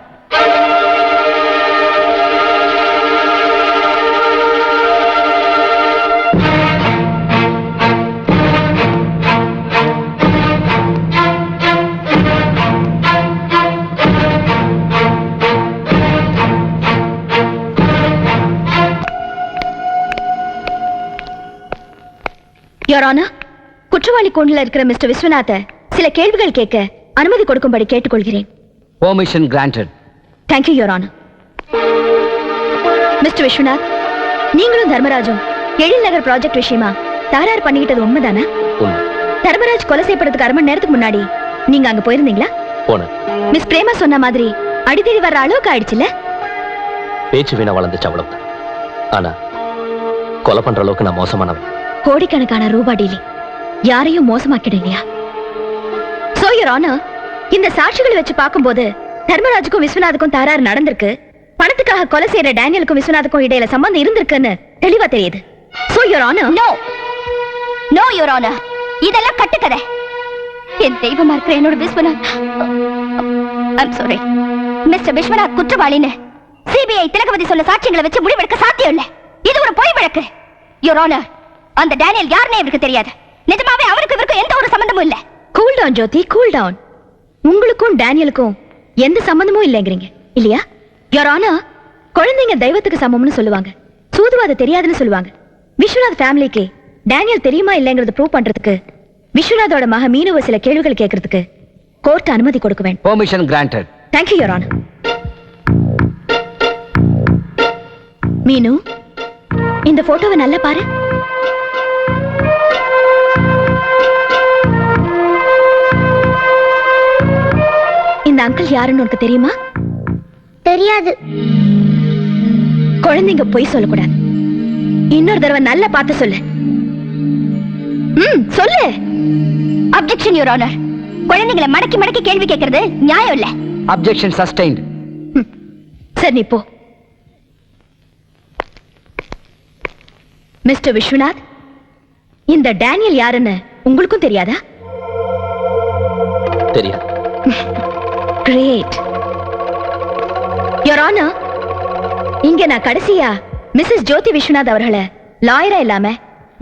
Your honour, குற்றவாளி கூண்டில் இருக்கிற மிஸ்டர் விஸ்வநாத சில கேள்விகள் கேட்க அனுமதி கொடுக்கும்படி கேட்டுக்கொள்கிறேன். Permission granted. Thank you your honour. Mister Viswanath, நீங்களும் தர்மராஜும் எழில் நகர் ப்ராஜெக்ட் விஷயமா தகராறு பண்ணிக்கிட்டது உண்மைதானே? தர்மராஜ் கொலை செய்யப்படுறதுக்கு 1/2 மணி நேரத்துக்கு முன்னாடி நீங்க அங்க போயிருந்தீங்களா? போனேன். மிஸ் பிரேமா சொன்ன மாதிரி அடித்தடி வர்ற அளவுக்கு ஆயிடுச்சுல? பேச்சு வீணா வளர்ந்துச்சு அவ்வளவு. ஆனா கொலை பண்ற அளவுக்கு நான் மோசமானவன். கோடிக்கணக்கான ரூபா டீலி யாரையும் மோசமாக்கிடுங்கயா. சோ யுவர் ஆனர், இந்த சாட்சிகளை வச்சு பார்க்கும்போது தர்மராஜுக்கும் விஸ்வநாதுக்கும் தகராறு நடந்திருக்கு. பணத்துக்காக கொலை செய்யற டேனியலுக்கும் விஸ்வநாதுக்கும் இடையில சம்பந்தம் இருந்திருக்குன்னு தெளிவா தெரியுது. So your honour. No no your honour, இதெல்லாம் கட்டுக்கதை. என் தெய்வமா இருக்கிற என்னோட Viswanath, I'm sorry, mister Viswanath குற்றவாளின்னு சிபிஐ திலகவதி சொல்ல சாட்சியங்களை வச்சு முடிவெடுக்க சாத்தியம் இல்லை. இது ஒரு பொய் வழக்கு. யுவர் ஆனர், அந்த டேனியல் யாருன்னே இவருக்கு தெரியாது. நிஜமாவே அவருக்கு இவருக்கு எந்த ஒரு சம்பந்தமும் இல்ல. கூல் டவுன் ஜோதி, கூல் டவுன். உங்களுக்கும் டேனியலுக்கும் எந்த சம்பந்தமும் இல்லைங்கிறீங்க இல்லையா? யுவர் ஆனர், குழந்தைங்க தெய்வத்துக்கு சமம்னு சொல்லுவாங்க, சூதுவாது தெரியாதுன்னு சொல்லுவாங்க. விஸ்வநாத் ஃபேமிலிக்கு டேனியல் தெரியுமா இல்லைங்கிறத ப்ரூவ் பண்றதுக்கு விஸ்வநாதோட மக மீனுவை சில கேள்விகள் கேட்கறதுக்கு கோர்ட் அனுமதி கொடுக்க வேண்டும். Permission granted. Thank you your honour. மீனு, இந்த போட்டோவை நல்லா பாரு. இந்த அங்கிள் யாருன்னு உனக்கு தெரியுமா? தெரியாது. குழந்தைங்க பொய் சொல்லக்கூடாது. இன்னொரு தடவை நல்லா பார்த்து சொல்லு. சொல்லு. Objection your honour. குழந்தைகளை மடக்கி மடக்கி கேள்வி கேட்கறது நியாயம் இல்ல. Objection sustained. சரி, நீ போ. மிஸ்டர் விஸ்வநாத், இந்த டேனியல் யாருன்னு உங்களுக்கும் தெரியாதா? தெரியும். கிரேட். யுவர் ஆனர், இங்க நான் கடைசியா மிஸ்ஸஸ் ஜோதி விஸ்வநாத் அவர்களை லாயரா இல்லாம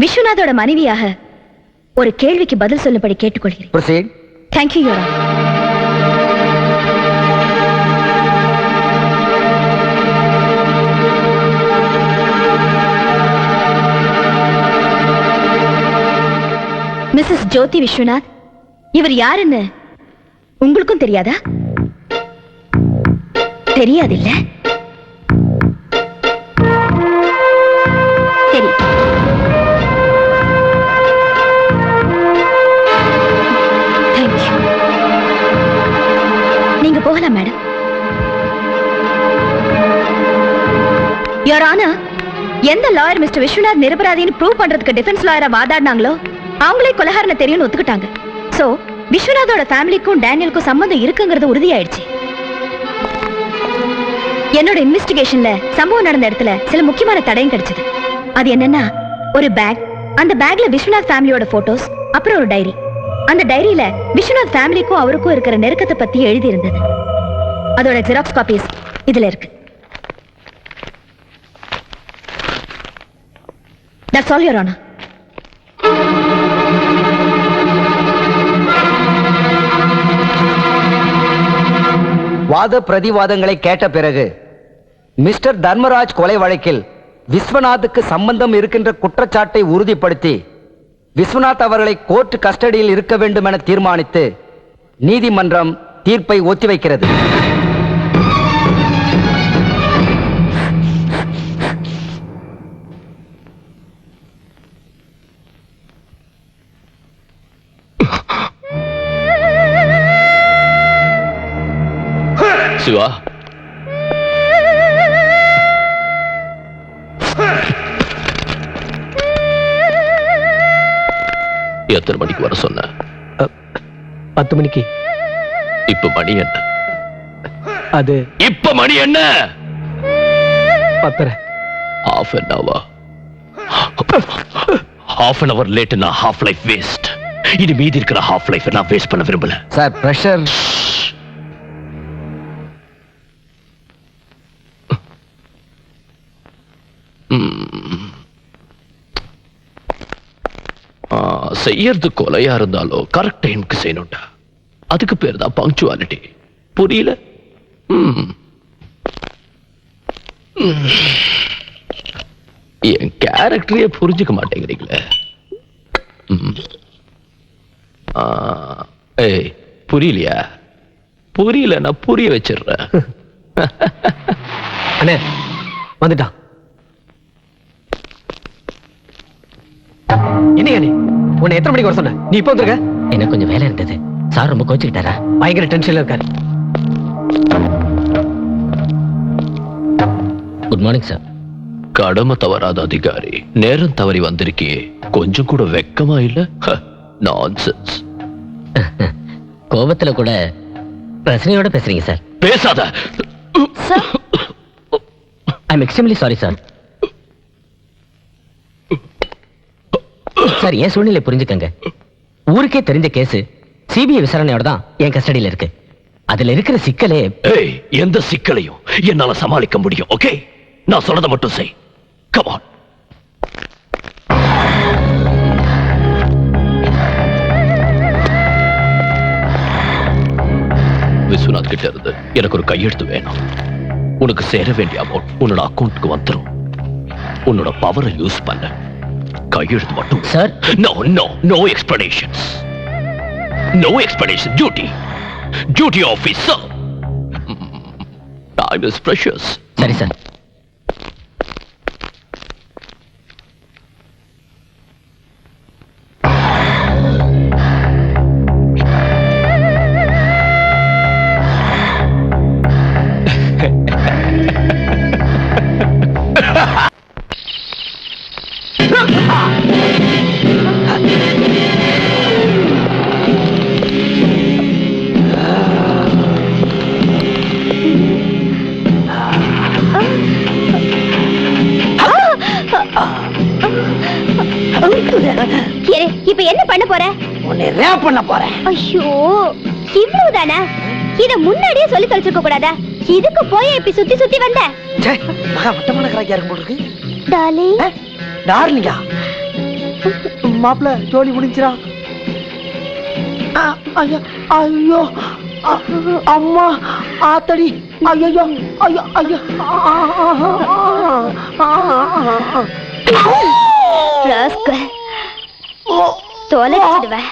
விஸ்வநாதோட மனைவியாக ஒரு கேள்விக்கு பதில் சொல்லும்படி கேட்டுக்கொள்கிறேன். Proceed. Thank you your honour. Mrs Jothi Viswanath, இவர் யாருன்னு உங்களுக்கும் தெரியாதா? தெரியாதில்ல? சரி, தேங்க்யூ. நீங்க போகலாம் மேடம். யுவர் ஆனர், எந்த லாயர் மிஸ்டர் விஸ்வநாத் நிரபராதின்னு ப்ரூவ் பண்றதுக்கு டிஃபென்ஸ் லாயரா வாதாடினாங்களோ அவங்களே கொலைகாரனை தெரியும்னு ஒத்துக்கிட்டாங்க. சோ விஸ்வநாதோட ஃபேமிலிக்கும் டேனியலுக்கும் சம்பந்தம் இருக்குங்கிறது உறுதியாயிடுச்சு. என்னோட இன்வெஸ்டிகேஷன்ல சம்பவம் நடந்த இடத்துல சில முக்கியமான தடயம் கிடைச்சது. அது என்னன்னா, ஒரு பேக், அந்த பேக்ல விஸ்வநாத் ஃபேமிலியோட போட்டோஸ், அப்புறம் ஒரு டைரி. அந்த டைரியில விஸ்வநாத் ஃபேமிலிக்கும் அவருக்கும் இருக்கிற நெருக்கத்தை பத்தி எழுதி இருந்தது. அதோட ஜெராக்ஸ் காப்பீஸ் இதுல இருக்கு. That's all, Your Honor. வாத பிரதிவாதங்களை கேட்ட பிறகு மிஸ்டர் தர்மராஜ் கொலை வழக்கில் விஸ்வநாத்துக்கு சம்பந்தம் இருக்கின்ற குற்றச்சாட்டை உறுதிப்படுத்தி விஸ்வநாத் அவர்களை கோர்ட் கஸ்டடியில் இருக்க வேண்டும் என தீர்மானித்து நீதிமன்றம் தீர்ப்பை ஒத்திவைக்கிறது. சிவா, எத்தனை மணிக்கு வர சொன்ன? 10 மணிக்கு. இப்ப மணி என்ன? அது இப்ப மணி என்ன? 10:30. Half an hour. Half an hour late na half life waste. இது மீதி இருக்கிற half life நான் வேஸ்ட் பண்ண விரும்பல. Sir pressure. செய்யறது கொலையா இருந்தாலும் கரெக்ட் டைமுக்கு செய்யணும்டா. அதுக்கு பேர் தான் பங்க்சுவாலிட்டி. புரியல? என் கேரக்டரையே புரிஞ்சுக்க மாட்டேங்கிறீங்களே. ஏய், புரியலையா? புரியல, நான் புரிய வச்சிடுறேன். அண்ணே வந்துட்டான். என்ன அண்ணே, உன்னை எத்தனை மணிக்கு வர சொன்ன? நீ இப்ப வந்திருக்க? எனக்கு கொஞ்சம் வேலை இருந்தது. சார் ரொம்ப கோச்சுக்கிட்டாரா? பயங்கர டென்ஷன்ல இருக்காரு. Good morning sir. கடமை தவறாத அதிகாரி, நேரம் தவறி வந்திருக்கே, கொஞ்சம் கூட வெக்கமா இல்ல? நான்சென்ஸ். கோபத்துல கூட பிரச்சனையோட பேசுறீங்க சார். பேசாத. I am extremely sorry sir. Sir, என் சூழ்நிலை புரிஞ்சுக்கங்க. ஊருக்கே தெரிஞ்ச கேஸ் சிபிஐ விசாரணையோட தான் என் கஸ்டடியில இருக்கு. அதுல இருக்கிற சிக்கலே. ஏய், எந்த சிக்கலையும் என்னால சமாளிக்க முடியும். ஓகே, நான் சொல்றத மட்டும் செய். Come on. விஸ்வநாத் கிட்ட இருந்து எனக்கு ஒரு கையெழுத்து வேணும். உனக்கு சேர வேண்டிய அமௌண்ட் உன்னோட அக்கௌண்ட்க்கு வந்துரும். உன்னோட பவரை யூஸ் பண்ண கையெழுத்து மட்டும். Sir, no no no explanations. No explanation. Duty officer. Time is precious. சரி சார். இப்ப என்ன பண்ண போற? உன்னை ரேப் பண்ண போறேன். ஐயோ, இவ்வளவுதானா? இத முன்னாடியே சொல்லி தொலைச்சிருக்க கூடாதா? இதுக்கு போய் இப்ப சுத்தி சுத்தி வந்த? மகா வட்டமான கரைக்கா இருக்கும் போல இருக்கு. டார்லிங். டார்லிங்கா? மாப்ள ஜோலி முடிஞ்சிரா? ஐயோ ஐயோ அம்மா ஆத்தடி. ஐயோ ஐயோ ஐயோ. ராஸ்கல். தொலைச்சிடுவேன்.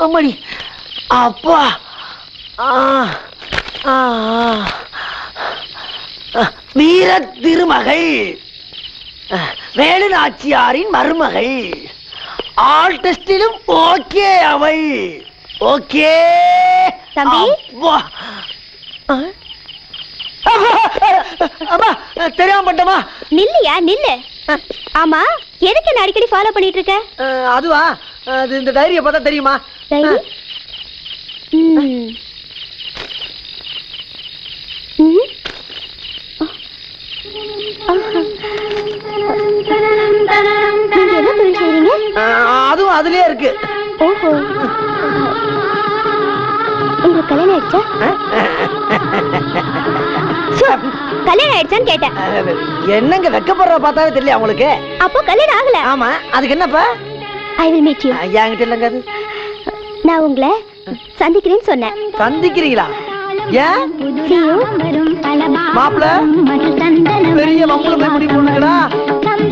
அம்மாடி அப்பா. வீர திருமகள், வேலு நாச்சியாரின் மருமகள். ஆல் டெஸ்டிலும் ஓகே அவை. ஓகே தம்பி. அம்மா தெரியாம பண்ணமா? நில்லையா, நில்லு. ஆமா, எதுக்கு என்ன அடிக்கடி ஃபாலோ பண்ணிட்டு இருக்க? அதுவா, அது இந்த டைரியை பார்த்தா தெரியுமா? டைரி? என்ன தொழில் செய்றீங்க? அதுவும் அதுலயே இருக்கு. ஓஹோ, உங்களுக்கு கல்யாணம் ஆயிடுச்சா? கல்யாணம் ஆயிடுச்சான்னு கேட்டேன். என்னங்க வெக்கப்படுற பார்த்தாவே தெரியல உங்களுக்கு? அப்போ கல்யாணம் ஆகல. ஆமா, அதுக்கு என்னப்பா? I will meet you. என்கிட்ட இல்லங்க அது. நான் உங்களை சந்திக்கிறேன்னு சொன்னேன். சந்திக்கிறீங்களா? ஏன்? See you. மாப்ள பெரிய வம்புல போய் முடி போடுங்கடா.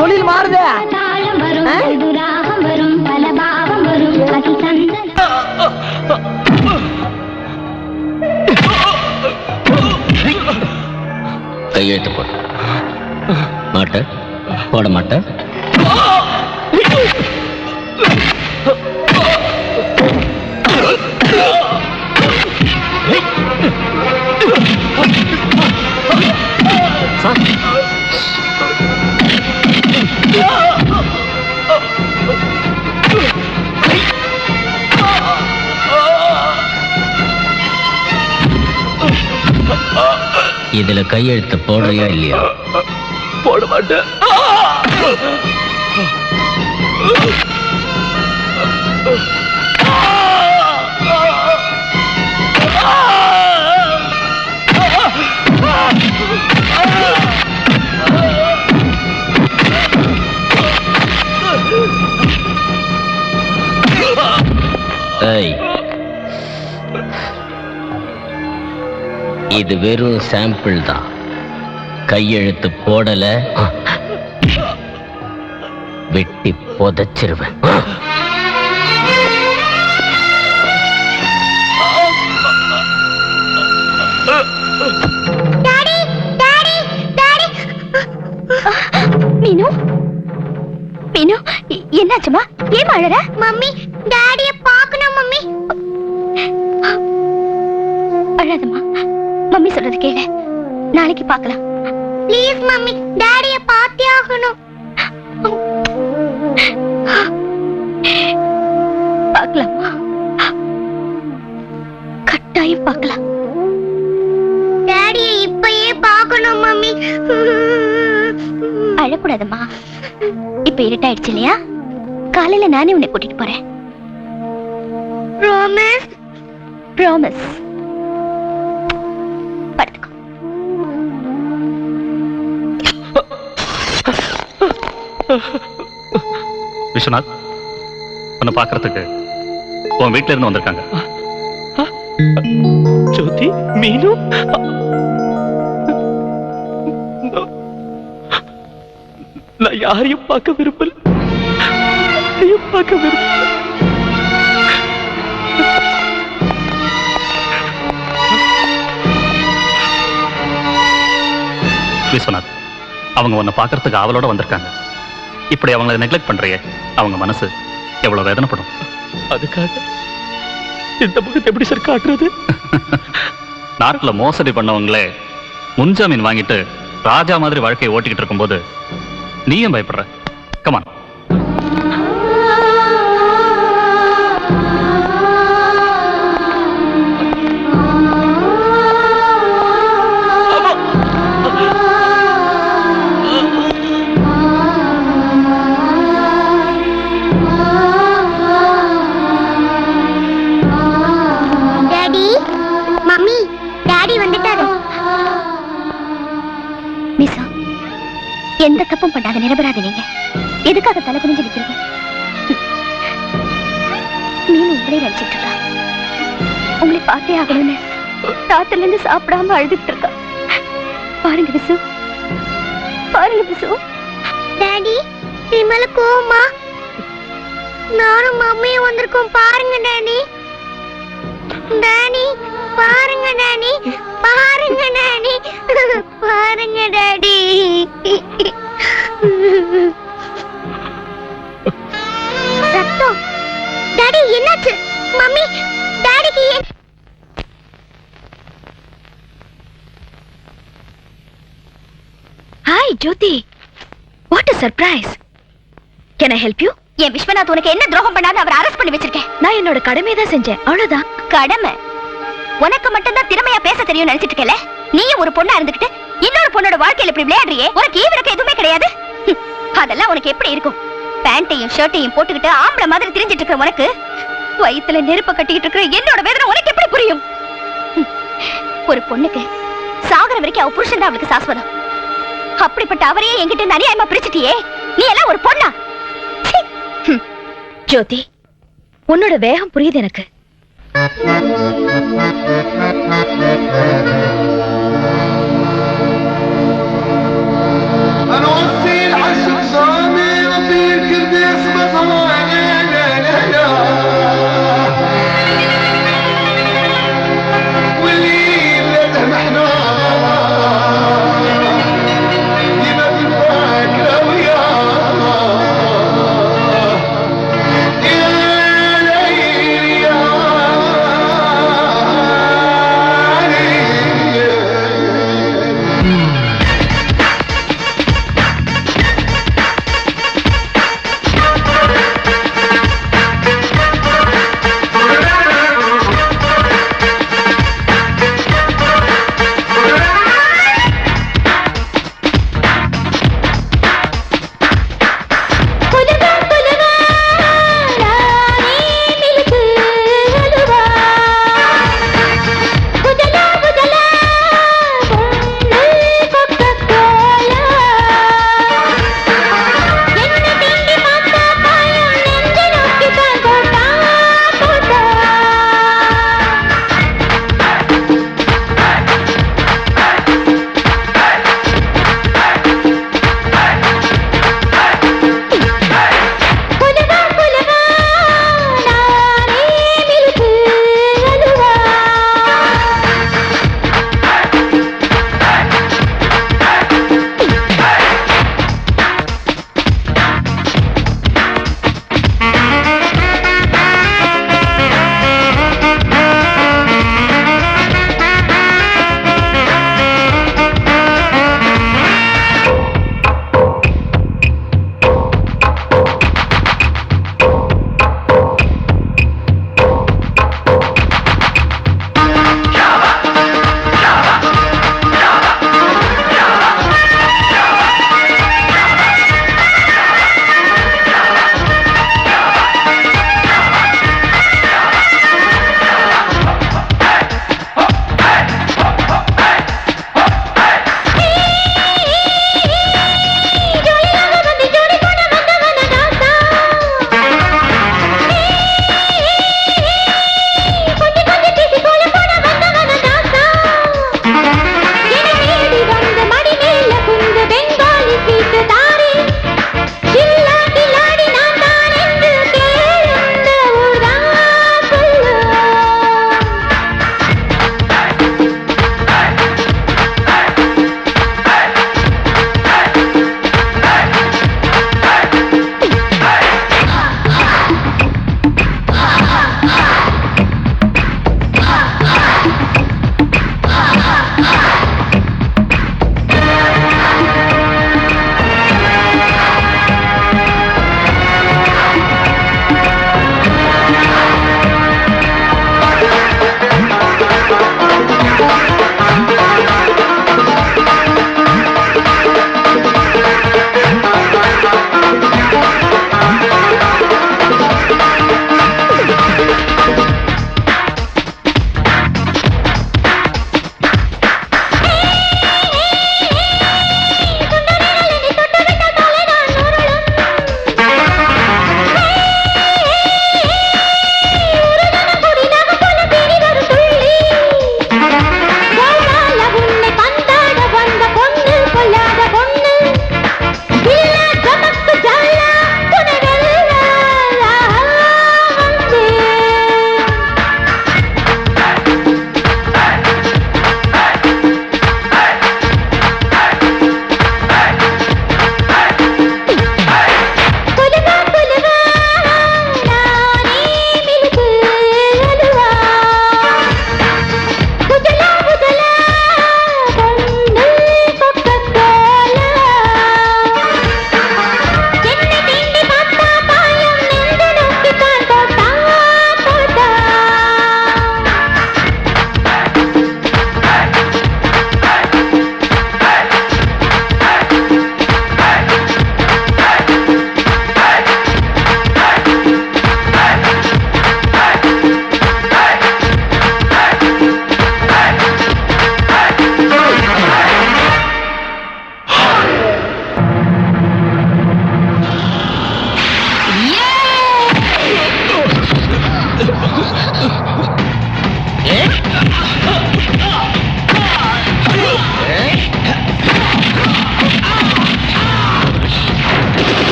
தொழில் மாறுதே. கையெழுத்து போட மாட்டேன். போட மாட்டேன். இதுல கையெழுத்து போடுறியா இல்லையா? போட மாட்டேன். ஏய், இது வெறும் சாம்பிள் தான். கையெழுத்து போடல வெட்டி புதைச்சிருவேன். டாடி டாடி டாடி மீனு மீனு என்னாச்சுமா? ஏன் அழற? மம்மி டாடிய பார்க்கணும் மம்மி. அழாதம்மா, மம்மி சொல்றது கேளு, நாளைக்கு பார்க்கலாம். ப்ளீஸ் மம்மி, டாடிய பார்த்தே ஆகணும். பார்க்கலாமா? கட்டாயம் பார்க்கலாம். டாடிய இப்பயே பார்க்கணும் மம்மி. அழக்கூடாதம்மா, இப்ப இருட்டாயிடுச்சு இல்லையா? காலையில நானே உன்னை கூட்டிட்டு போறேன். ப்ராமிஸ்? ப்ராமிஸ். படுத்துக்கோ. விஸ்வநாத், உன்னை பார்க்கறதுக்கு உன் வீட்டுல இருந்து வந்திருக்காங்க. ஜோதி, மீனு, நான் யாரையும் பார்க்க விரும்பல. யாரையும் பார்க்க விரும்பல. விஸ்வநாத், அவங்க உன்னை பார்க்கறதுக்கு ஆவலோட வந்திருக்காங்க. இப்படி அவங்களை நெக்லெக்ட் பண்றியே, அவங்க மனசு எவ்வளவு வேதனைப்படும். அதுக்காக இந்த முகத்தை எப்படி சார் காட்டுறது? நாட்டில் மோசடி பண்ணவங்களே முன்ஜாமீன் வாங்கிட்டு ராஜா மாதிரி வாழ்க்கையை ஓட்டிக்கிட்டு இருக்கும்போது நீயும் பயப்படுற? கமான். டாடி, மம்மி, டாடி வந்துட்டாரு. மிஸ், எந்த தப்பும் பண்ணாத நிரபராதி நீங்க. எதுக்காக தலை குனிஞ்சு நிக்கிறீங்க? மீன் உங்களே நினைச்சிட்டு இருக்கா. உங்களை பார்த்தே ஆகணும்னு ராத்திரில இருந்து சாப்பிடாம அழுதுட்டு இருக்கா. பாருங்க விசு, பாருங்க விசு. டாடி, விமல கோமா. நானும் மம்மியும் வந்திருக்கோம், பாருங்க டாடி. டாடி பாருங்க டாடி, பாருங்க டாடி, பாருங்க டாடி. ரத்தம். டாடி என்னாச்சு? மம்மி, டாடிக்கு ஏன்? Hi Jothi, what a surprise. Can I help you? என் விஸ்வநாத் உனக்கு என்ன துரோகம் பண்ணாத அவர் அரெஸ்ட் பண்ணி வச்சிருக்கேன். நான் என்னோட கடமையை தான் செஞ்சேன், அவ்வளவுதான். கடமை? உனக்கு மட்டும் தான் திறமையா பேச தெரியும் நினைச்சிட்டு இருக்கல. நீயும் ஒரு பொண்ணா இருந்துகிட்டு இன்னொரு பொண்ணோட வாழ்க்கையில இப்படி விளையாடுறியே, உனக்கு ஈவிரக்க எதுவுமே கிடையாது. அதெல்லாம் உனக்கு எப்படி இருக்கும்? பேண்ட்டையும் ஷர்ட்டையும் போட்டுக்கிட்டு ஆம்பளை மாதிரி திரிஞ்சிட்டு இருக்கிற உனக்கு வயித்துல நெருப்ப கட்டிக்கிட்டு இருக்கிற என்னோட வேதனை உனக்கு எப்படி புரியும்? ஒரு பொண்ணுக்கு சாகர வரைக்கும் அவ புருஷன் தான் அவளுக்கு சாஸ்வதம். அப்படிப்பட்ட அவரையே என்கிட்ட அநியாயமா பிரிச்சிட்டியே, நீ எல்லாம் ஒரு பொண்ணா? ஜோதி, உன்னோட வேகம் புரியுது எனக்கு.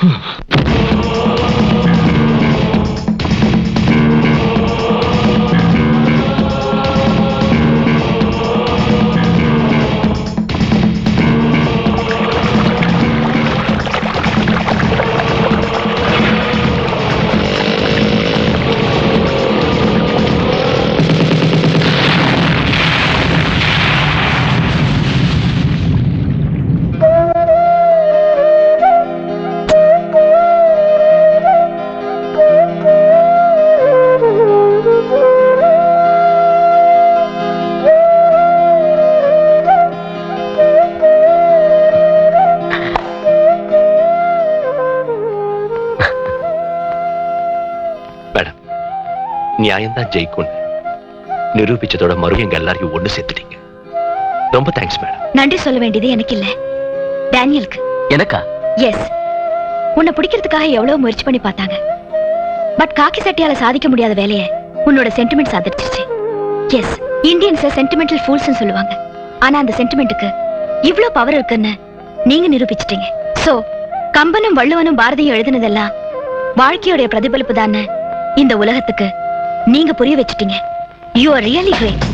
மேடம், நியாயம்தான் ஜெயிக்கும் நிரூபிச்சதோட மறுபடியும் எங்க எல்லாரையும் ஒண்ணு சேர்த்துட்டீங்க. ரொம்ப தேங்க்ஸ் மேடம். நன்றி சொல்ல வேண்டியது எனக்கு இல்ல, டேனியலுக்கு. எனக்கா? எஸ், உன்னை பிடிக்கிறதுக்காக எவ்வளவு முயற்சி பண்ணி பார்த்தாங்க. பட் காக்கி சட்டையால சாதிக்க முடியாத வேலையை உன்னோட சென்டிமெண்ட் சாதிச்சிருச்சு. எஸ், இந்தியன்ஸ் சென்டிமெண்டல் ஃபூல்ஸ் சொல்லுவாங்க. ஆனா அந்த சென்டிமெண்ட்டுக்கு இவ்ளோ பவர் இருக்குன்னு நீங்க நிரூபிச்சிட்டீங்க. சோ கம்பனும் வள்ளுவனும் பாரதியும் எழுதினதெல்லாம் வாழ்க்கையோட பிரதிபலிப்பு தானே இந்த உலகத்துக்கு நீங்க புரிய வச்சிட்டீங்க. You are really great.